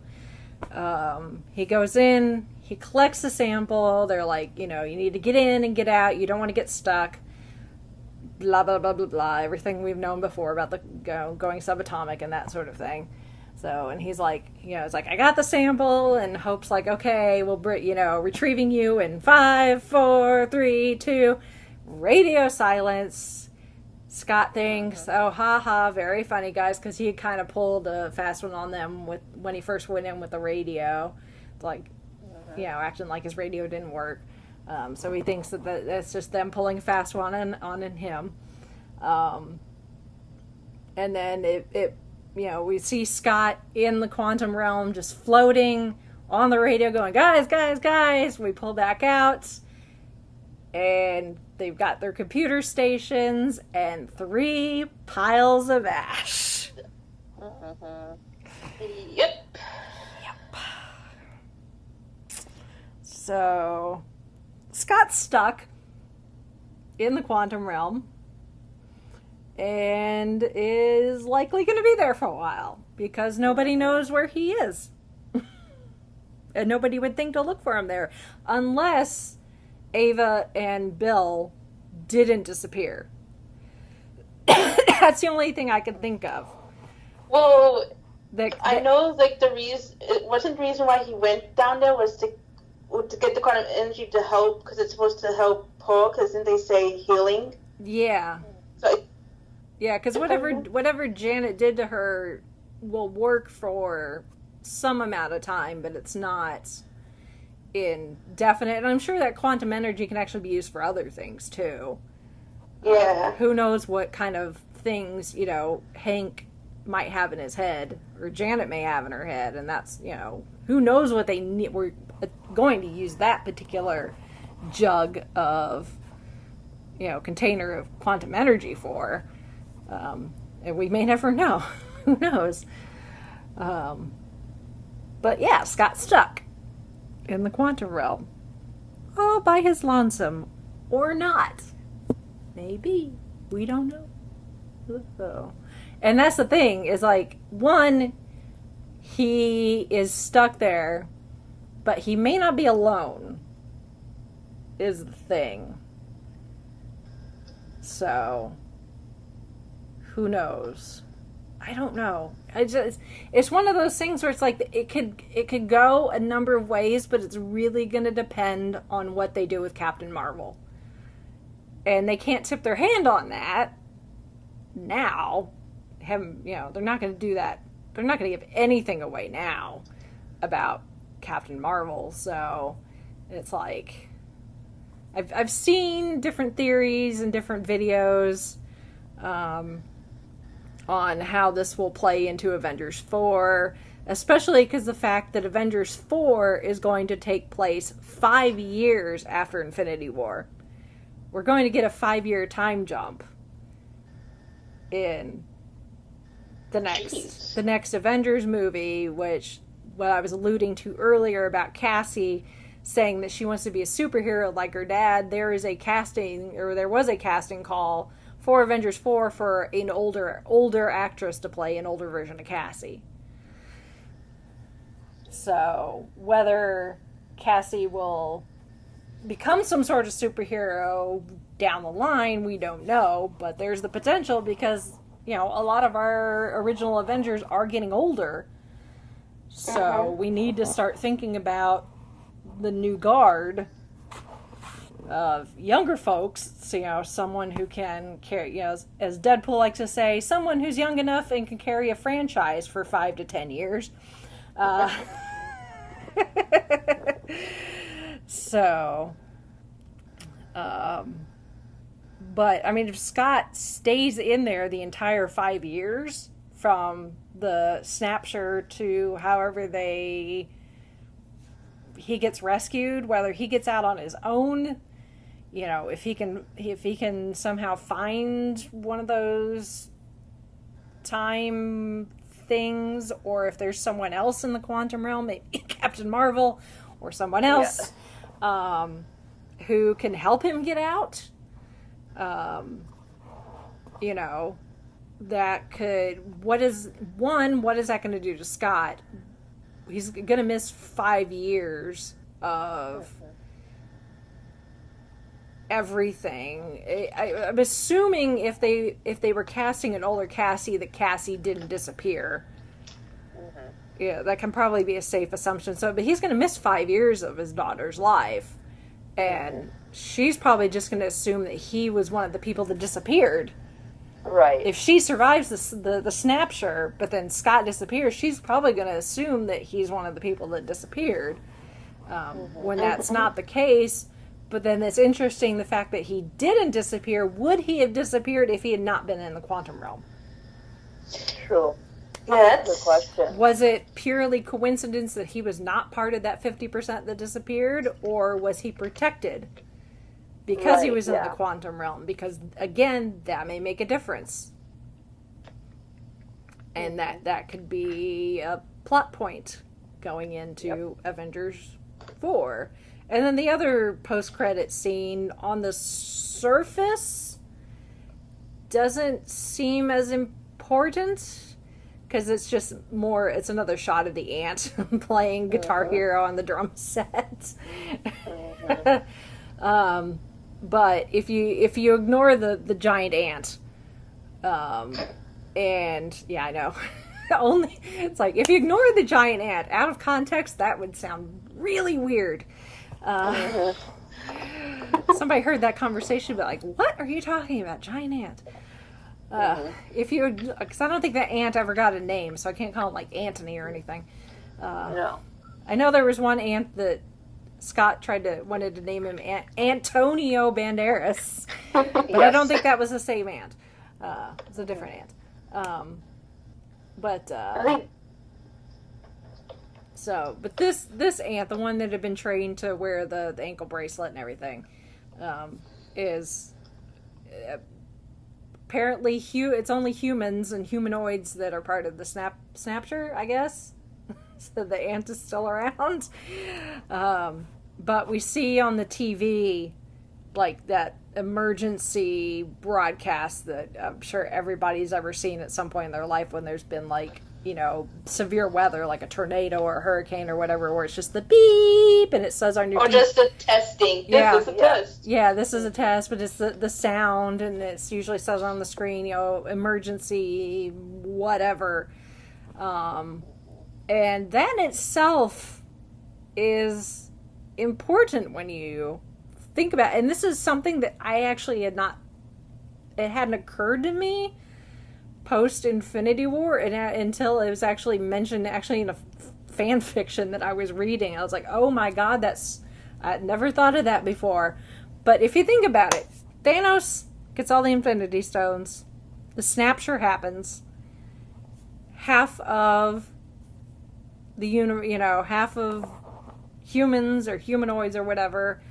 He goes in, he collects the sample, they're like, you need to get in and get out, you don't want to get stuck. Blah, blah, blah, blah, blah, everything we've known before about the going subatomic and that sort of thing. So, and he's like, it's like, I got the sample, and Hope's like, okay, we'll, retrieving you in 5, 4, 3, 2, radio silence. Scott thinks, oh, haha, very funny, guys, because he had kind of pulled a fast one on them when he first went in with the radio. It's like, acting like his radio didn't work. So he thinks that's just them pulling a fast one on him. And then we see Scott in the quantum realm just floating on the radio going, guys, guys, guys. We pull back out. And they've got their computer stations and 3 piles of ash.
Yep.
So Scott's stuck in the quantum realm and is likely going to be there for a while because nobody knows where he is. And nobody would think to look for him there unless Ava and Bill didn't disappear. That's the only thing I can think of.
Well, I know, the reason, it wasn't the reason why he went down there was to get the quantum energy to help, because it's supposed to help Paul, because didn't they say healing?
Yeah. Yeah, because whatever Janet did to her will work for some amount of time, but it's not indefinite. And I'm sure that quantum energy can actually be used for other things, too.
Yeah.
Who knows what kind of things, Hank might have in his head, or Janet may have in her head, and that's, you know, who knows what they need. We're going to use that particular jug of, you know, container of quantum energy for, and we may never know. Who knows? But yeah, Scott's stuck in the quantum realm, all by his lonesome, or not. Maybe. We don't know. So, and that's the thing, is like, one, he is stuck there, but he may not be alone, is the thing. So, who knows? I don't know. It's one of those things where it's like, it could go a number of ways, but it's really going to depend on what they do with Captain Marvel. And they can't tip their hand on that now. You know, they're not going to do that. They're not going to give anything away now about Captain Marvel. So it's like, I've seen different theories and different videos on how this will play into Avengers 4, especially because the fact that Avengers 4 is going to take place 5 years after Infinity War. We're going to get a 5-year time jump in the next Avengers movie, which what I was alluding to earlier about Cassie saying that she wants to be a superhero like her dad. There was a casting call for Avengers 4 for an older actress to play an older version of Cassie. So whether Cassie will become some sort of superhero down the line, we don't know, but there's the potential, because, you know, a lot of our original Avengers are getting older. So we need to start thinking about the new guard of younger folks. So, you know, someone who can carry, you know, as Deadpool likes to say, someone who's young enough and can carry a franchise for 5 to 10 years. So, but I mean, if Scott stays in there the entire 5 years from the snapshot to however he gets rescued, whether he gets out on his own, you know, if he can somehow find one of those time things, or if there's someone else in the quantum realm, maybe Captain Marvel or someone else, who can help him get out, you know, that could, what is that going to do to Scott? He's going to miss 5 years of everything. I'm assuming if they were casting an older Cassie, that Cassie didn't disappear. Yeah, that can probably be a safe assumption. So, but he's going to miss 5 years of his daughter's life, and she's probably just going to assume that he was one of the people that disappeared.
Right.
If she survives the snapshot, but then Scott disappears, she's probably going to assume that he's one of the people that disappeared. When that's not the case. But then it's interesting the fact that he didn't disappear. Would he have disappeared if he had not been in the quantum realm?
True.
Yeah,
That's a good question.
Was it purely coincidence that he was not part of that 50% that disappeared, or was he protected because he was in the quantum realm? Because, again, that may make a difference. And that could be a plot point going into Avengers 4. And then the other post-credit scene, on the surface, doesn't seem as important, because it's just more, it's another shot of the ant playing Guitar Hero on the drum set. But if you ignore the giant ant, and yeah, I know, only, it's like, if you ignore the giant ant out of context, that would sound really weird. Somebody heard that conversation, but like, what are you talking about, giant ant? If you, because I don't think that ant ever got a name, so I can't call him like Antony or anything.
No.
I know there was one ant that Scott wanted to name him Antonio Banderas, but I don't think that was the same ant. It's a different ant. But
I think
but this ant, the one that had been trained to wear the ankle bracelet and everything, is apparently it's only humans and humanoids that are part of the snapshire, I guess. So the ant is still around. But we see on the TV like that emergency broadcast that I'm sure everybody's ever seen at some point in their life when there's been like, you know, severe weather, like a tornado or a hurricane or whatever, where it's just the beep and it says our new...
Or just a testing. This is a test.
Yeah, this is a test, but it's the sound, and it usually says on the screen, you know, emergency, whatever. And that itself is important when you think about it. And this is something that I actually it hadn't occurred to me post Infinity War until it was actually mentioned in a fan fiction that I was reading. I was like, oh my god, I never thought of that before. But if you think about it, Thanos gets all the Infinity Stones, the snapshire happens, half of half of humans or humanoids or whatever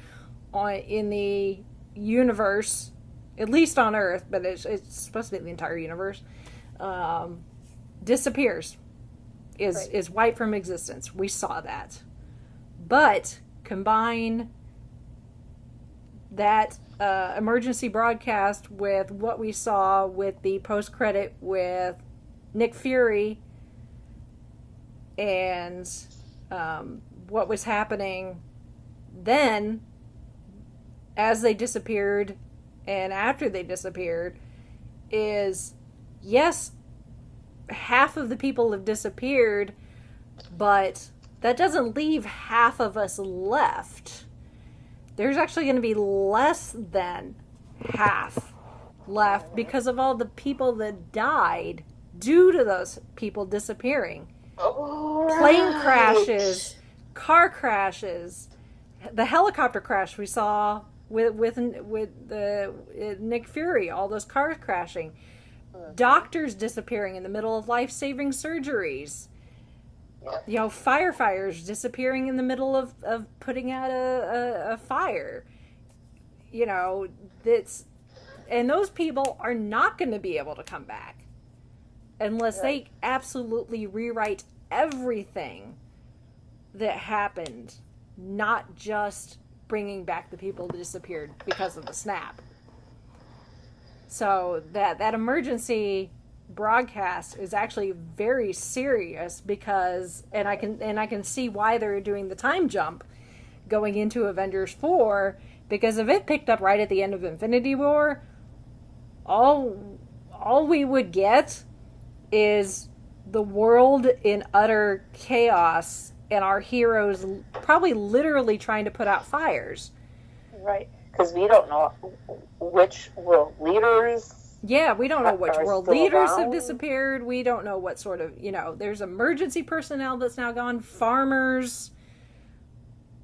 in the universe, at least on Earth, but it's supposed to be the entire universe, disappears, is wiped from existence. We saw that. But combine that emergency broadcast with what we saw with the post-credit with Nick Fury and what was happening then as they disappeared and after they disappeared is, yes, half of the people have disappeared, but that doesn't leave half of us left. There's actually going to be less than half left because of all the people that died due to those people disappearing. Plane crashes, car crashes, the helicopter crash we saw with Nick Fury, all those cars crashing, doctors disappearing in the middle of life-saving surgeries, you know, firefighters disappearing in the middle of putting out a fire, you know, and those people are not going to be able to come back unless they absolutely rewrite everything that happened, not just bringing back the people that disappeared because of the snap. So that emergency broadcast is actually very serious because, and I can see why they're doing the time jump going into Avengers 4, because if it picked up right at the end of Infinity War, all we would get is the world in utter chaos and our heroes probably literally trying to put out fires.
Right, because we don't know which world leaders...
Yeah, we don't know which world leaders have disappeared. We don't know what sort of, you know, there's emergency personnel that's now gone, farmers,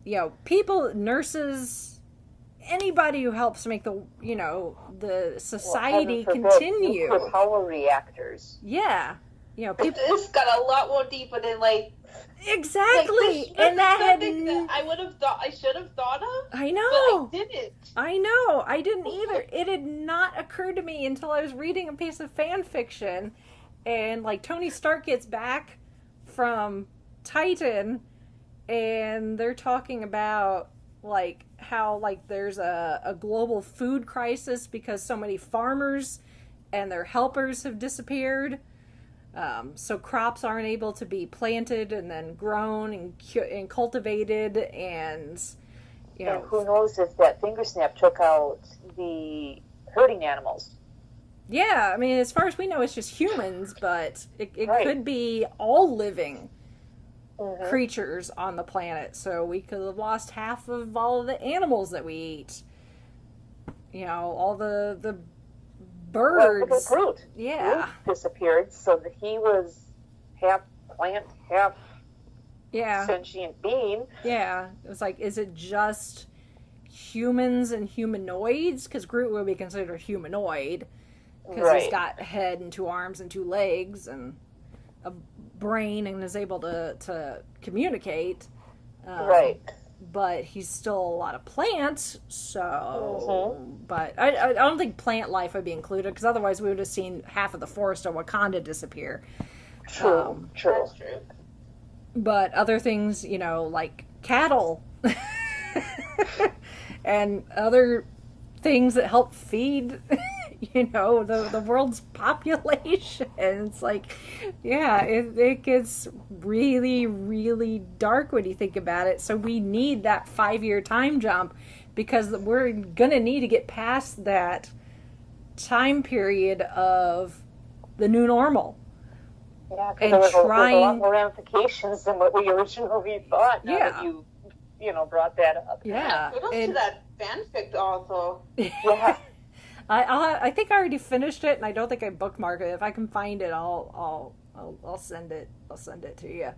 you know, people, nurses, anybody who helps make the, you know, the society continue.
Nuclear power reactors.
Yeah. You know, people...
It's got a lot more deeper than, like...
Exactly!
Like,
and that had...
that I should have thought of.
I know!
But I didn't.
I know! I didn't either. It had not occurred to me until I was reading a piece of fan fiction, and, like, Tony Stark gets back from Titan, and they're talking about, like, how, like, there's a global food crisis because so many farmers and their helpers have disappeared. So crops aren't able to be planted and then grown and cultivated, and you know,
and who knows if that finger snap took out the herding animals.
Yeah, I mean, as far as we know, it's just humans, but it could be all living creatures on the planet. So we could have lost half of all of the animals that we eat. You know, all the birds.
Well, Groot.
Yeah.
Groot disappeared, so that he was half plant, half sentient being.
Yeah. It was like, is it just humans and humanoids? Because Groot would be considered humanoid. Because he's got a head and 2 arms and 2 legs. And a brain and is able to communicate.
Right.
But he's still a lot of plants, so... But I don't think plant life would be included, because otherwise we would have seen half of the forest of Wakanda disappear.
True.
That's true.
But other things, like cattle and other things that help feed, the world's population. It's like, yeah, it gets really, really dark when you think about it. So we need that 5-year time jump, because we're going to need to get past that time period of the new normal.
Yeah,
And
because there's a
trying-
lot more ramifications than what we originally thought. Now that you brought that up.
Yeah.
Kudos to that fanfic also.
Yeah.
I think I already finished it, and I don't think I bookmarked it. If I can find it, I'll send it. I'll send it to you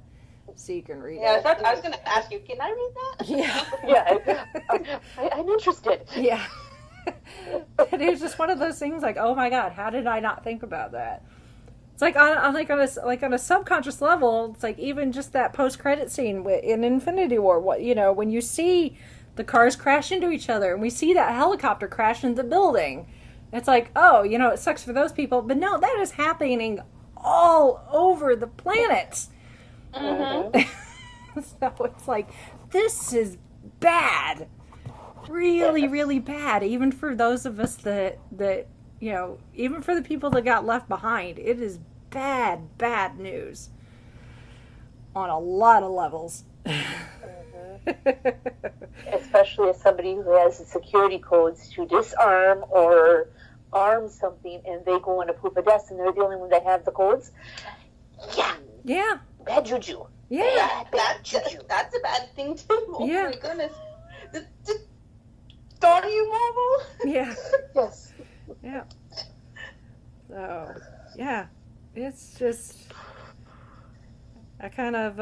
so you can read
Yeah,
it.
I was going to ask you, can I read that?
Yeah,
Yeah. I'm interested.
yeah. And it was just one of those things, like, oh my god, how did I not think about that? It's like on a subconscious level. It's like even just that post-credit scene in Infinity War. When you see the cars crash into each other, and we see that helicopter crash into the building, it's like, oh, it sucks for those people, but no, that is happening all over the planet.
Mm-hmm.
So it's like, this is bad, really, really bad. Even for those of us that even for the people that got left behind, it is bad news on a lot of levels.
Especially as somebody who has the security codes to disarm or arm something, and they go on a poop of death, and they're the only one that have the codes.
Yeah.
Bad juju.
Yeah.
That's a bad thing too. Oh
Yeah.
my goodness. Don't you, Marvel?
Yeah.
Yes.
Yeah. So, yeah. It's just, I kind of,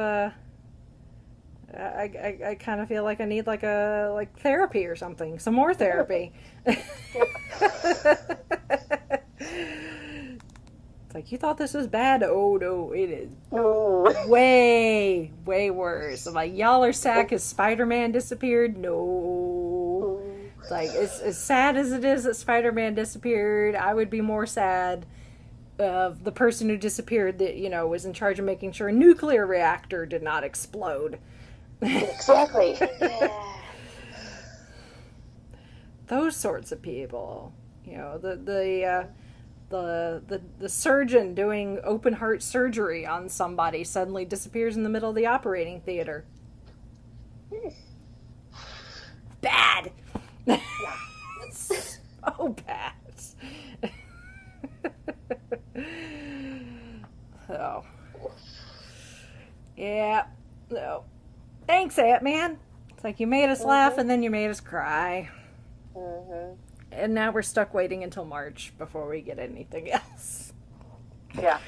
I kind of feel like I need like therapy or something, some more therapy. It's like, you thought this was bad? Oh no, it is way worse. I'm like, y'all are sad because Spider-Man disappeared? No. It's like, as sad as it is that Spider-Man disappeared, I would be more sad of the person who disappeared that, was in charge of making sure a nuclear reactor did not explode.
Exactly.
Yeah.
Those sorts of people. The surgeon doing open heart surgery on somebody suddenly disappears in the middle of the operating theater. Bad. So bad. So, yeah. So, thanks, Ant-Man. It's like you made us laugh and then you made us cry. And now we're stuck waiting until March before we get anything else.
Yeah.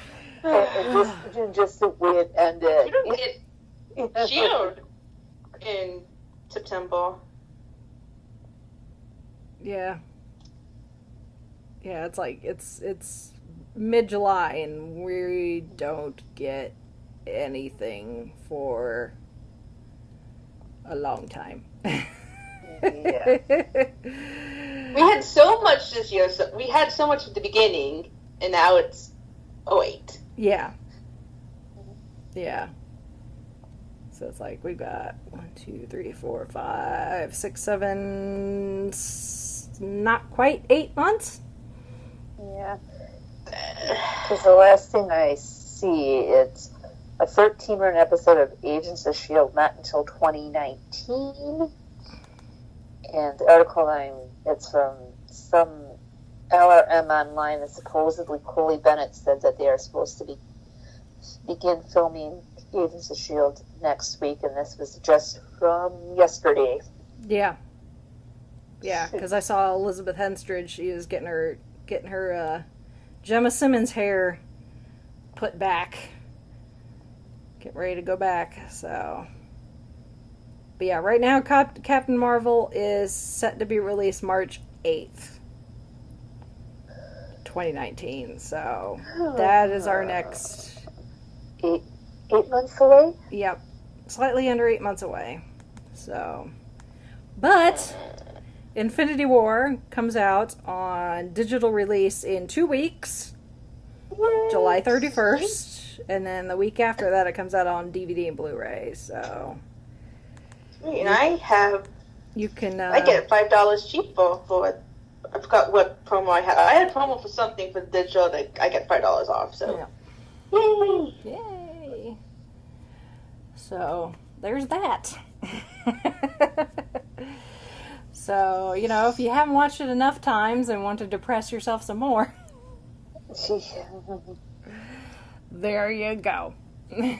And just the way it ended.
You don't get Shield in September.
Yeah. Yeah, it's like it's mid-July and we don't get anything for a long time.
Yeah.
We had so much this year. We had so much at the beginning, and now it's 08.
Yeah. Yeah. So it's like we've got 1, 2, 3, 4, 5, 6, 7, not quite 8 months.
Yeah. Because the last thing I see, it's a 13-run episode of Agents of S.H.I.E.L.D. not until 2019. And the article it's from some LRM online, and supposedly Coley Bennett said that they are supposed to begin filming Agents of S.H.I.E.L.D. next week, and this was just from yesterday.
Yeah. Yeah, because I saw Elizabeth Henstridge. She was getting her Gemma Simmons hair put back. Getting ready to go back, so... But yeah, right now Captain Marvel is set to be released March 8th, 2019. So that is our next
8 months away.
Yep, slightly under 8 months away. So, but Infinity War comes out on digital release in 2 weeks,
Yay.
July 31st, and then the week after that it comes out on DVD and Blu-ray. So,
And I
can
get $5 cheap for it. I forgot what promo I had. I had a promo for something for digital that I get $5 off. So,
yeah. Yay! So there's that. So, if you haven't watched it enough times and want to depress yourself some more, there you go. I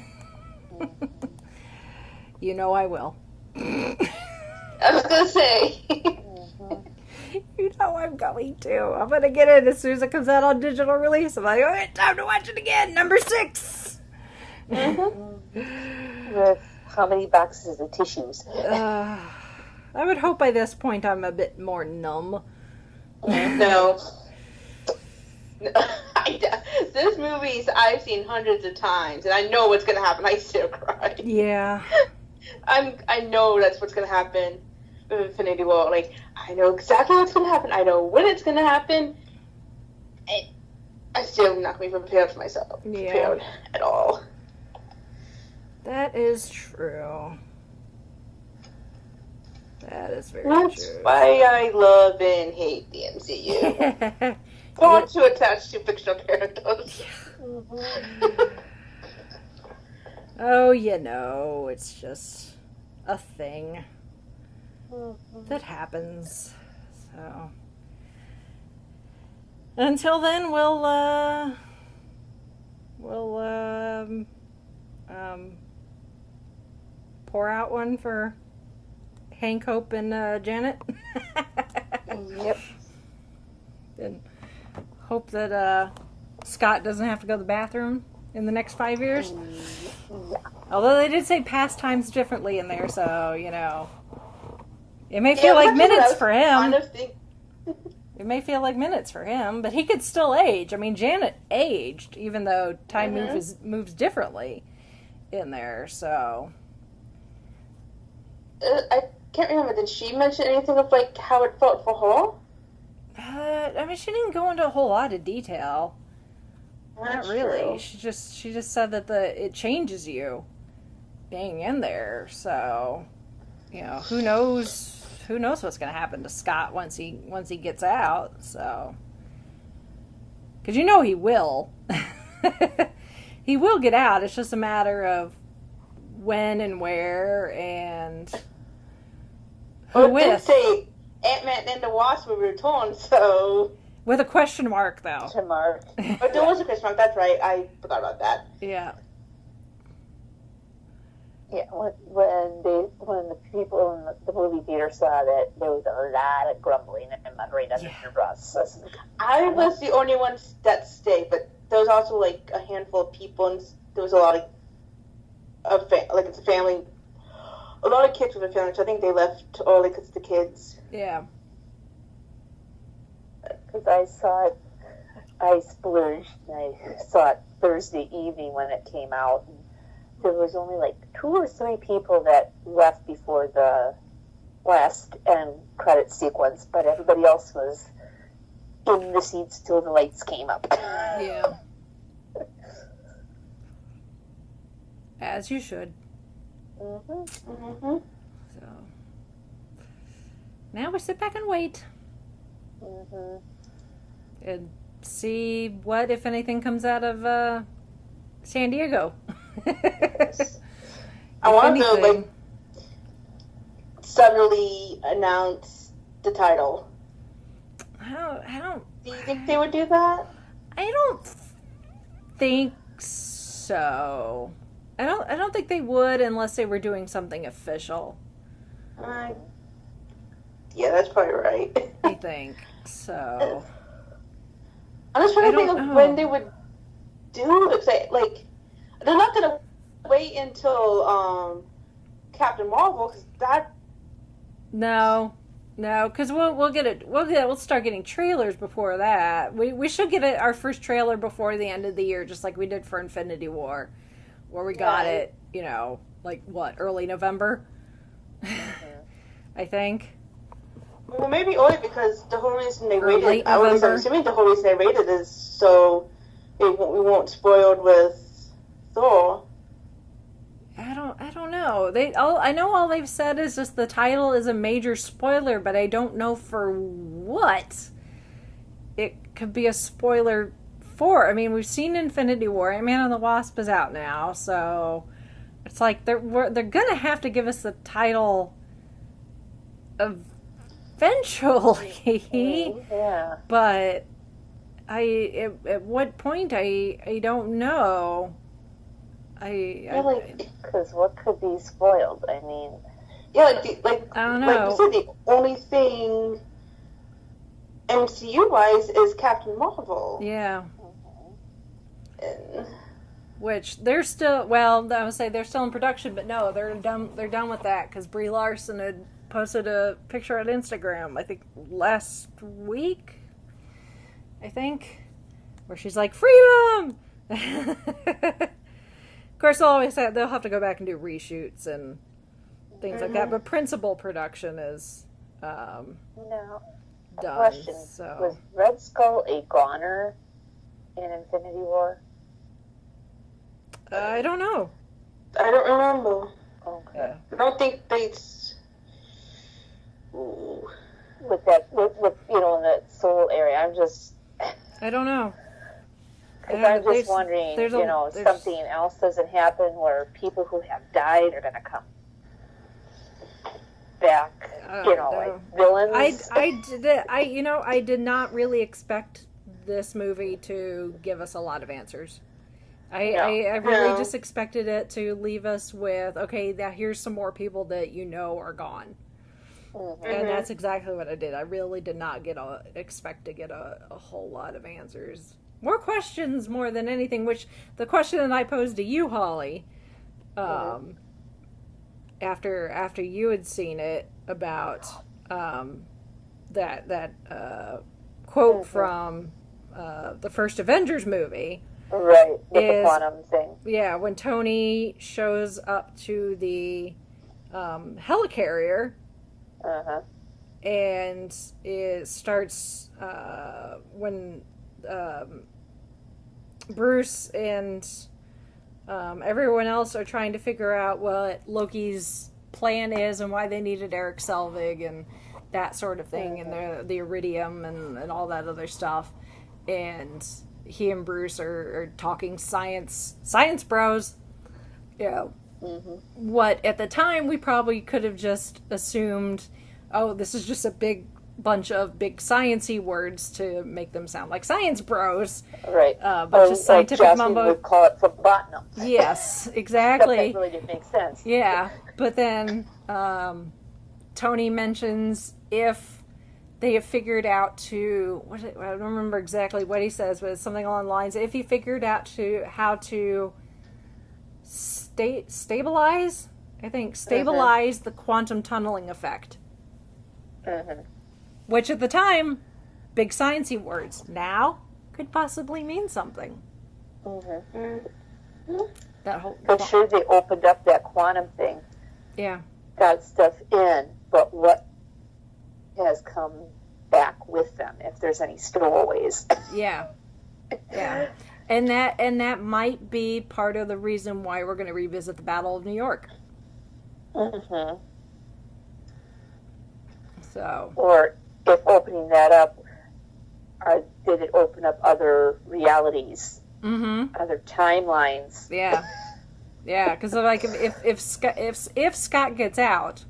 will.
I was going to say.
I'm going to. I'm going to get it as soon as it comes out on digital release. I'm like, all right, time to watch it again. Number 6.
With how many boxes of tissues?
I would hope by this point I'm a bit more numb.
No. This movie's I've seen hundreds of times, and I know what's going to happen. I still cry.
Yeah.
I know that's what's going to happen with Infinity War. Like, I know exactly what's going to happen. I know when it's going to happen. And I still not going to be prepared for myself.
Yeah.
Prepared at all.
That is true. That is very
That's
true.
why I love and hate the MCU. Not too attached to fictional characters.
Oh, it's just a thing that happens. So until then, we'll pour out one for Hank, Hope, and Janet.
Yep.
And hope that Scott doesn't have to go to the bathroom in the next 5 years. Although they did say pastimes differently in there, so, it may feel like minutes for him. It may feel like minutes for him, but he could still age. I mean, Janet aged, even though time moves differently in there, so...
I can't remember. Did she mention anything of, like, how it felt for her?
I mean, she didn't go into a whole lot of detail.
That's
Not really.
true.
She just said that it changes you being in there. So, who knows what's going to happen to Scott once he gets out. So, because he will. He will get out. It's just a matter of when and where and who
Well, it did
with.
say Ant-Man and the Wasp will return, so...
With a question mark, though.
Question mark.
But there was a question mark, that's right. I forgot about that.
Yeah.
Yeah, when the people in the movie theater saw that, there was a lot of grumbling and muttering under their breaths.
I was the only one that stayed, but there was also, like, a handful of people, and there was a lot of it's a family... A lot of kids with a family, so I think they left early because the kids...
Yeah.
Because I saw it, I splurged, and I saw it Thursday evening when it came out. And there was only like 2 or 3 people that left before the last end credit sequence, but everybody else was in the seats till the lights came up.
Yeah. As you should.
Mm-hmm.
So now we sit back and wait and see what, if anything, comes out of San Diego.
I want to, like, suddenly announce the title.
I don't.
Do you think they would do that?
I don't think so. I don't think they would unless they were doing something official.
Yeah, that's probably right.
I think so.
I'm just trying to think of when they would do it. Say, like, they're not gonna wait until Captain Marvel, because that.
No, because we'll start getting trailers before that. We should get our first trailer before the end of the year, just like we did for Infinity War. where we got it, like what, early November? I think.
Well, maybe only because the whole reason they
Or
waited,
late
I'm
November.
assuming the whole reason they waited is so we won't spoiled with Thor.
I don't know. I know all they've said is just the title is a major spoiler, but I don't know for what it could be a spoiler for. I mean, we've seen Infinity War. Ant-Man and the Wasp is out now, so it's like they're gonna have to give us the title eventually.
Yeah.
But at what point I don't know.
Because what could be spoiled? I mean,
Yeah,
I don't know.
like you said, the only thing MCU-wise is Captain Marvel.
Yeah.
And,
Which they're still, well, I would say they're still in production, but no, they're done with that because Brie Larson had posted a picture on Instagram, I think last week, where she's like, freedom! Of course, they'll have to go back and do reshoots and things like that, but principal production is
now,
done.
question:
So.
Was Red Skull a goner in Infinity War?
I don't know.
I don't remember.
Okay.
I don't think they. Ooh.
With in the soul area,
I don't know.
Because I'm just wondering, something else doesn't happen where people who have died are going to come back, like villains.
I did not really expect this movie to give us a lot of answers. I really just expected it to leave us with, okay, now here's some more people that are gone.
Mm-hmm.
And that's exactly what I did. I really did not expect to get a whole lot of answers. More questions more than anything, which the question that I posed to you, Holly, after you had seen it about that quote from the first Avengers movie.
Right, with the quantum thing.
Yeah, when Tony shows up to the helicarrier and it starts when Bruce and everyone else are trying to figure out what Loki's plan is and why they needed Eric Selvig and that sort of thing, and the iridium and all that other stuff. And he and Bruce are talking science bros. Yeah. What at the time we probably could have just assumed, oh, this is just a big bunch of big sciencey words to make them sound like science bros.
Right.
But just scientific
like
mumbo.
Would call it phlebotomy.
Yes, exactly.
That really didn't make sense.
Yeah, but then Tony mentions if they have figured out to, I don't remember exactly what he says, but it's something along the lines, if he figured out how to stabilize the quantum tunneling effect. Which at the time, big sciencey words, now could possibly mean something. That whole.
But sure, they opened up that quantum thing.
Yeah.
Got stuff in, but what has come back with them, if there's any stowaways?
Yeah. Yeah. And that might be part of the reason why we're going to revisit the Battle of New York. So.
Or if opening that up, did it open up other realities, other timelines?
Yeah, yeah. Because like if Scott gets out,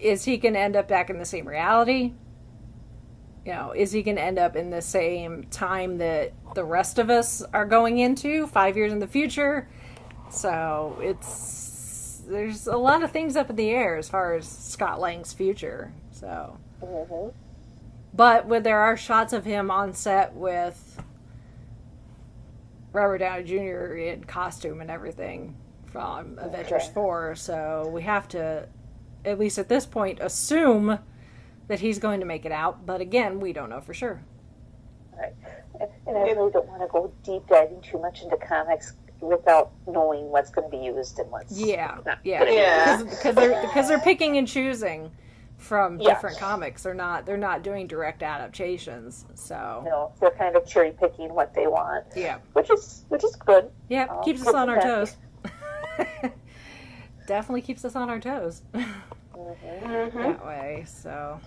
is he going to end up back in the same reality? Is he going to end up in the same time that the rest of us are going into 5 years in the future? So there's a lot of things up in the air as far as Scott Lang's future. So, but there are shots of him on set with Robert Downey Jr. in costume and everything from Avengers 4. So we have to, at least at this point, assume that he's going to make it out. But again, we don't know for sure.
Right. And I really don't want to go deep diving too much into comics without knowing what's going to be used and what's not gonna be used.
Because they're picking and choosing from different comics. They're not doing direct adaptations. So
they're kind of cherry picking what they want.
Yeah,
which is good.
Yeah, keeps us on our toes. Definitely keeps us on our toes. That way, so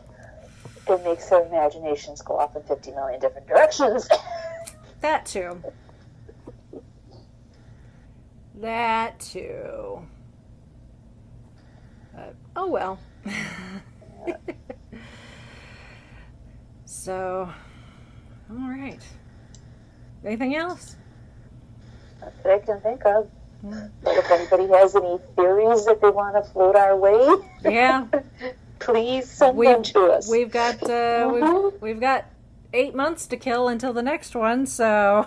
it makes our imaginations go off in 50 million different directions.
That too. Oh well. So, all right. Anything else?
Not that I can think of. But if anybody has any theories that they want to float our way,
yeah,
please send them to us.
We've got we've got 8 months to kill until the next one, so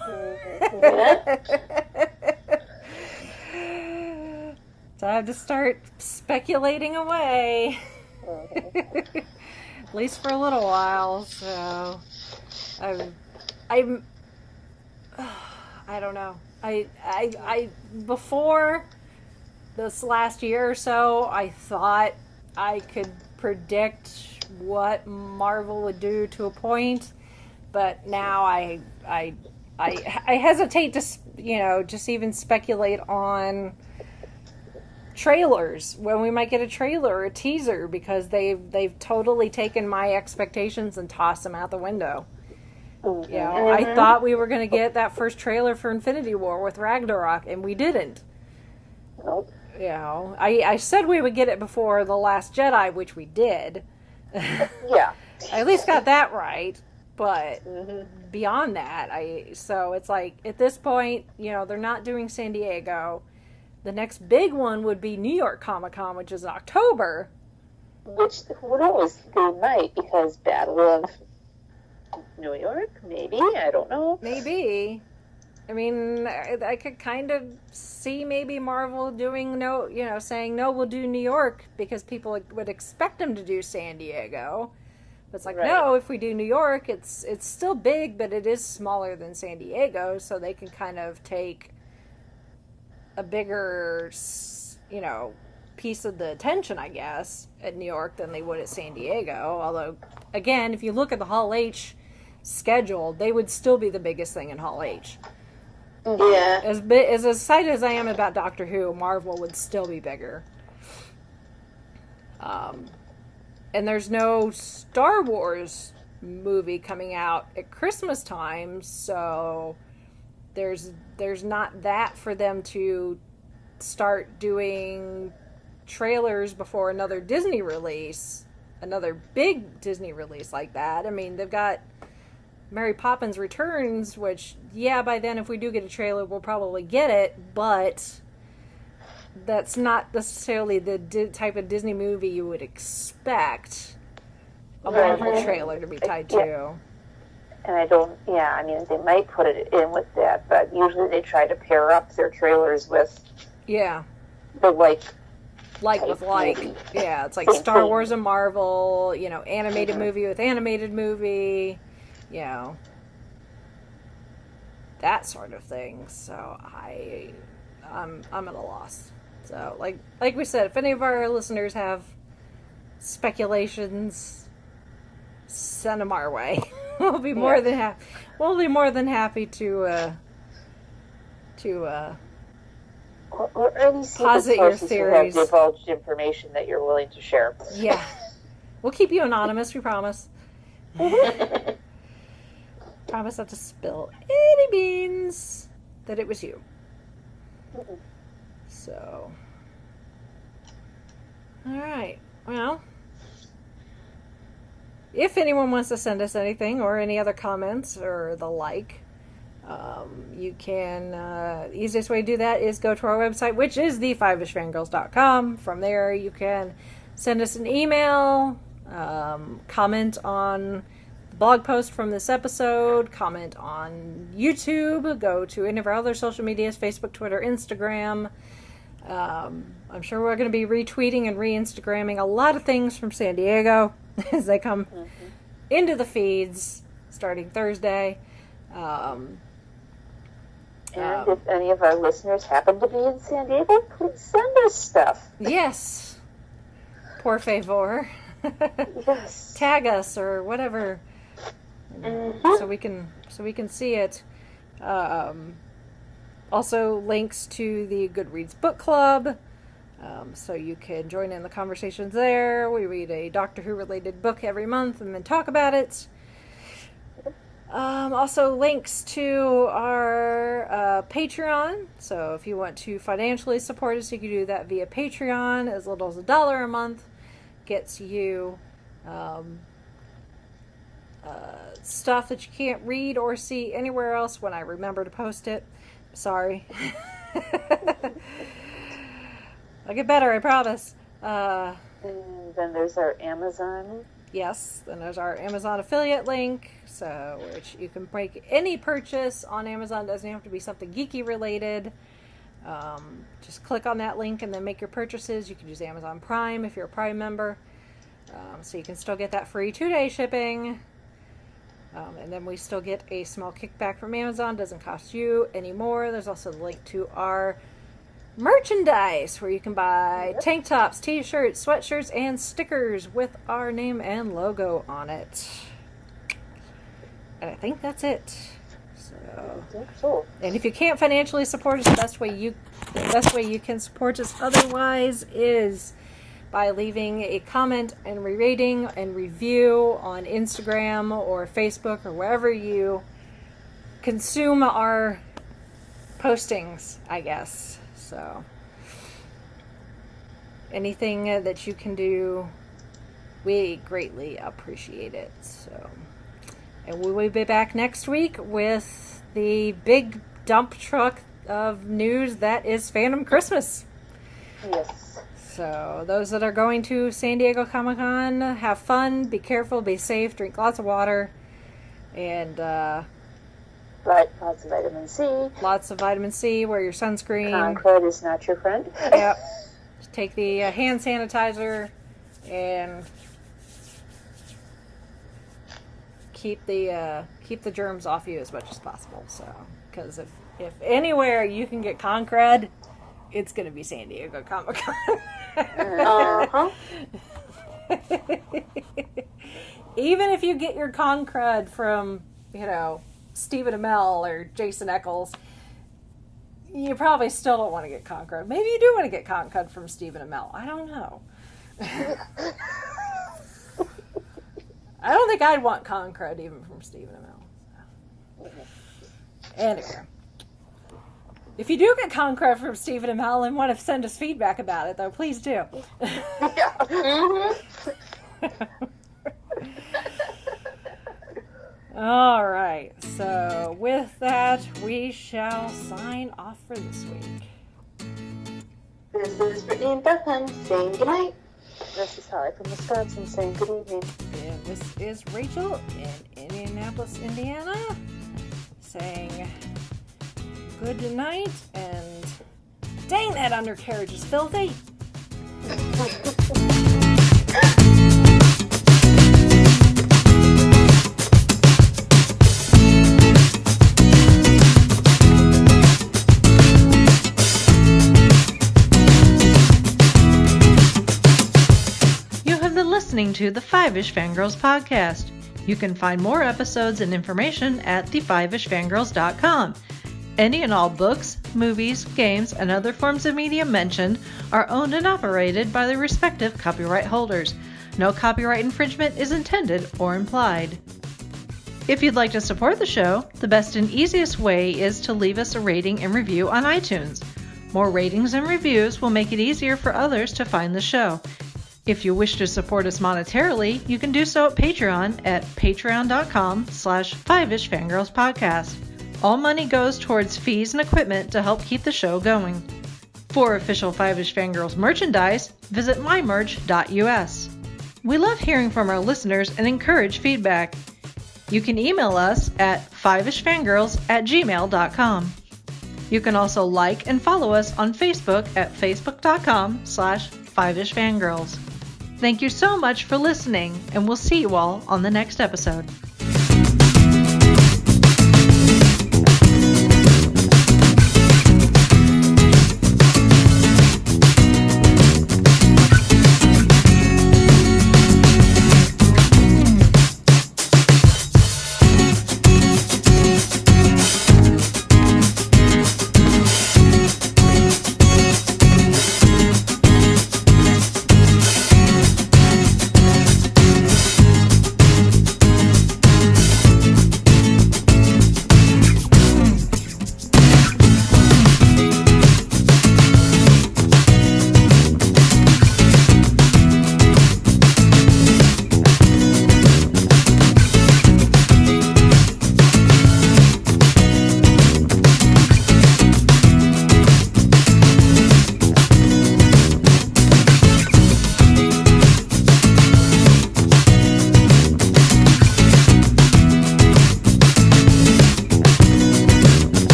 time to start speculating away. At least for a little while. So I don't know. I before this last year or so, I thought I could predict what Marvel would do to a point, but now I hesitate to just even speculate on trailers, when we might get a trailer or a teaser, because they've totally taken my expectations and tossed them out the window. I thought we were going to get that first trailer for Infinity War with Ragnarok, and we didn't.
Nope.
I said we would get it before The Last Jedi, which we did.
Yeah.
I at least got that right, but beyond that, so it's like, at this point, they're not doing San Diego. The next big one would be New York Comic Con, which is October.
Which, who knows, they might, because Battle of New York, maybe, I don't know.
Maybe. I mean, I could kind of see maybe Marvel doing saying, no, we'll do New York, because people would expect them to do San Diego. But it's like, no, if we do New York, it's still big, but it is smaller than San Diego, so they can kind of take a bigger, piece of the attention, I guess, at New York than they would at San Diego. Although, again, if you look at the Hall H schedule, they would still be the biggest thing in Hall H.
Yeah.
As excited as I am about Doctor Who, Marvel would still be bigger. And there's no Star Wars movie coming out at Christmas time, so there's not that for them to start doing trailers before another Disney release, another big Disney release like that. I mean, they've got Mary Poppins Returns, which, by then if we do get a trailer, we'll probably get it, but that's not necessarily the type of Disney movie you would expect a Marvel trailer to be tied to.
And I mean, they might put it in with that, but usually they try to pair up their trailers with the like
with like.
movie.
Yeah, it's like Star Wars and Marvel, animated movie with animated movie, that sort of thing. So I'm at a loss. So like we said, if any of our listeners have speculations, send them our way. We'll be more than happy. We'll be more than happy to
or any
posit your theories.
Who have divulged information that you're willing to share.
Yeah, we'll keep you anonymous. We promise. Promise not to spill any beans that it was you. So, all right. Well, if anyone wants to send us anything or any other comments or the like, you can, the easiest way to do that is go to our website, which is the5ishfangirls.com. From there, you can send us an email, comment on the blog post from this episode, comment on YouTube, go to any of our other social medias, Facebook, Twitter, Instagram. I'm sure we're going to be retweeting and re-Instagramming a lot of things from San Diego as they come into the feeds starting Thursday.
And if any of our listeners happen to be in San Diego, please send us stuff.
Yes. Por favor.
Yes.
Tag us or whatever, so we can see it. Also, links to the Goodreads book club, so you can join in the conversations there. We read a Doctor Who related book every month and then talk about it. Also, links to our Patreon. So if you want to financially support us, you can do that via Patreon. As little as $1 a month gets you stuff that you can't read or see anywhere else when I remember to post it. Sorry. I'll get better, I promise.
And then there's our Amazon.
Yes, then there's our Amazon affiliate link, so which you can make any purchase on Amazon. It doesn't have to be something geeky related. Just click on that link and then make your purchases. You can use Amazon Prime if you're a Prime member. So you can still get that free 2-day shipping. And then we still get a small kickback from Amazon. Doesn't cost you any more. There's also the link to our merchandise where you can buy tank tops, t-shirts, sweatshirts, and stickers with our name and logo on it. And I think that's it. So, and if you can't financially support us, the best way you can support us otherwise is by leaving a comment and rating and review on Instagram or Facebook or wherever you consume our postings, I guess. So anything that you can do, we greatly appreciate it. So, and we will be back next week with the big dump truck of news that is Fandom Christmas.
Yes.
So those that are going to San Diego Comic-Con, have fun, be careful, be safe, drink lots of water, and
lots of vitamin C.
Lots of vitamin C, wear your sunscreen.
Concrete is not your friend.
Yep. Just take the hand sanitizer and keep the germs off you as much as possible. So, because if anywhere you can get Concred, it's going to be San Diego Comic-Con.
Uh-huh.
Even if you get your Concred from, Stephen Amell or Jason Eccles, you probably still don't want to get Concred. Maybe you do want to get Concred from Stephen Amell. I don't know. I don't think I'd want Concred even from Stephen Amell. Anyway. If you do get Concred from Stephen Amell and want to send us feedback about it, though, please do.
Yeah. Mm-hmm.
All right. So with that, we shall sign off for this week.
This is Brittany and Bethlehem saying goodnight.
This is Holly from Wisconsin saying good evening.
And this is Rachel in Indianapolis, Indiana, saying good night, and dang, that undercarriage is filthy.
You have been listening to the Five-ish Fangirls podcast. You can find more episodes and information at the5ishfangirls.com. Any and all books, movies, games, and other forms of media mentioned are owned and operated by the respective copyright holders. No copyright infringement is intended or implied. If you'd like to support the show, the best and easiest way is to leave us a rating and review on iTunes. More ratings and reviews will make it easier for others to find the show. If you wish to support us monetarily, you can do so at Patreon at patreon.com/5ishfangirlspodcast. All money goes towards fees and equipment to help keep the show going. For official Five-ish Fangirls merchandise, visit mymerch.us. We love hearing from our listeners and encourage feedback. You can email us at fiveishfangirls@gmail.com. You can also like and follow us on Facebook at facebook.com/fiveishfangirls. Thank you so much for listening, and we'll see you all on the next episode.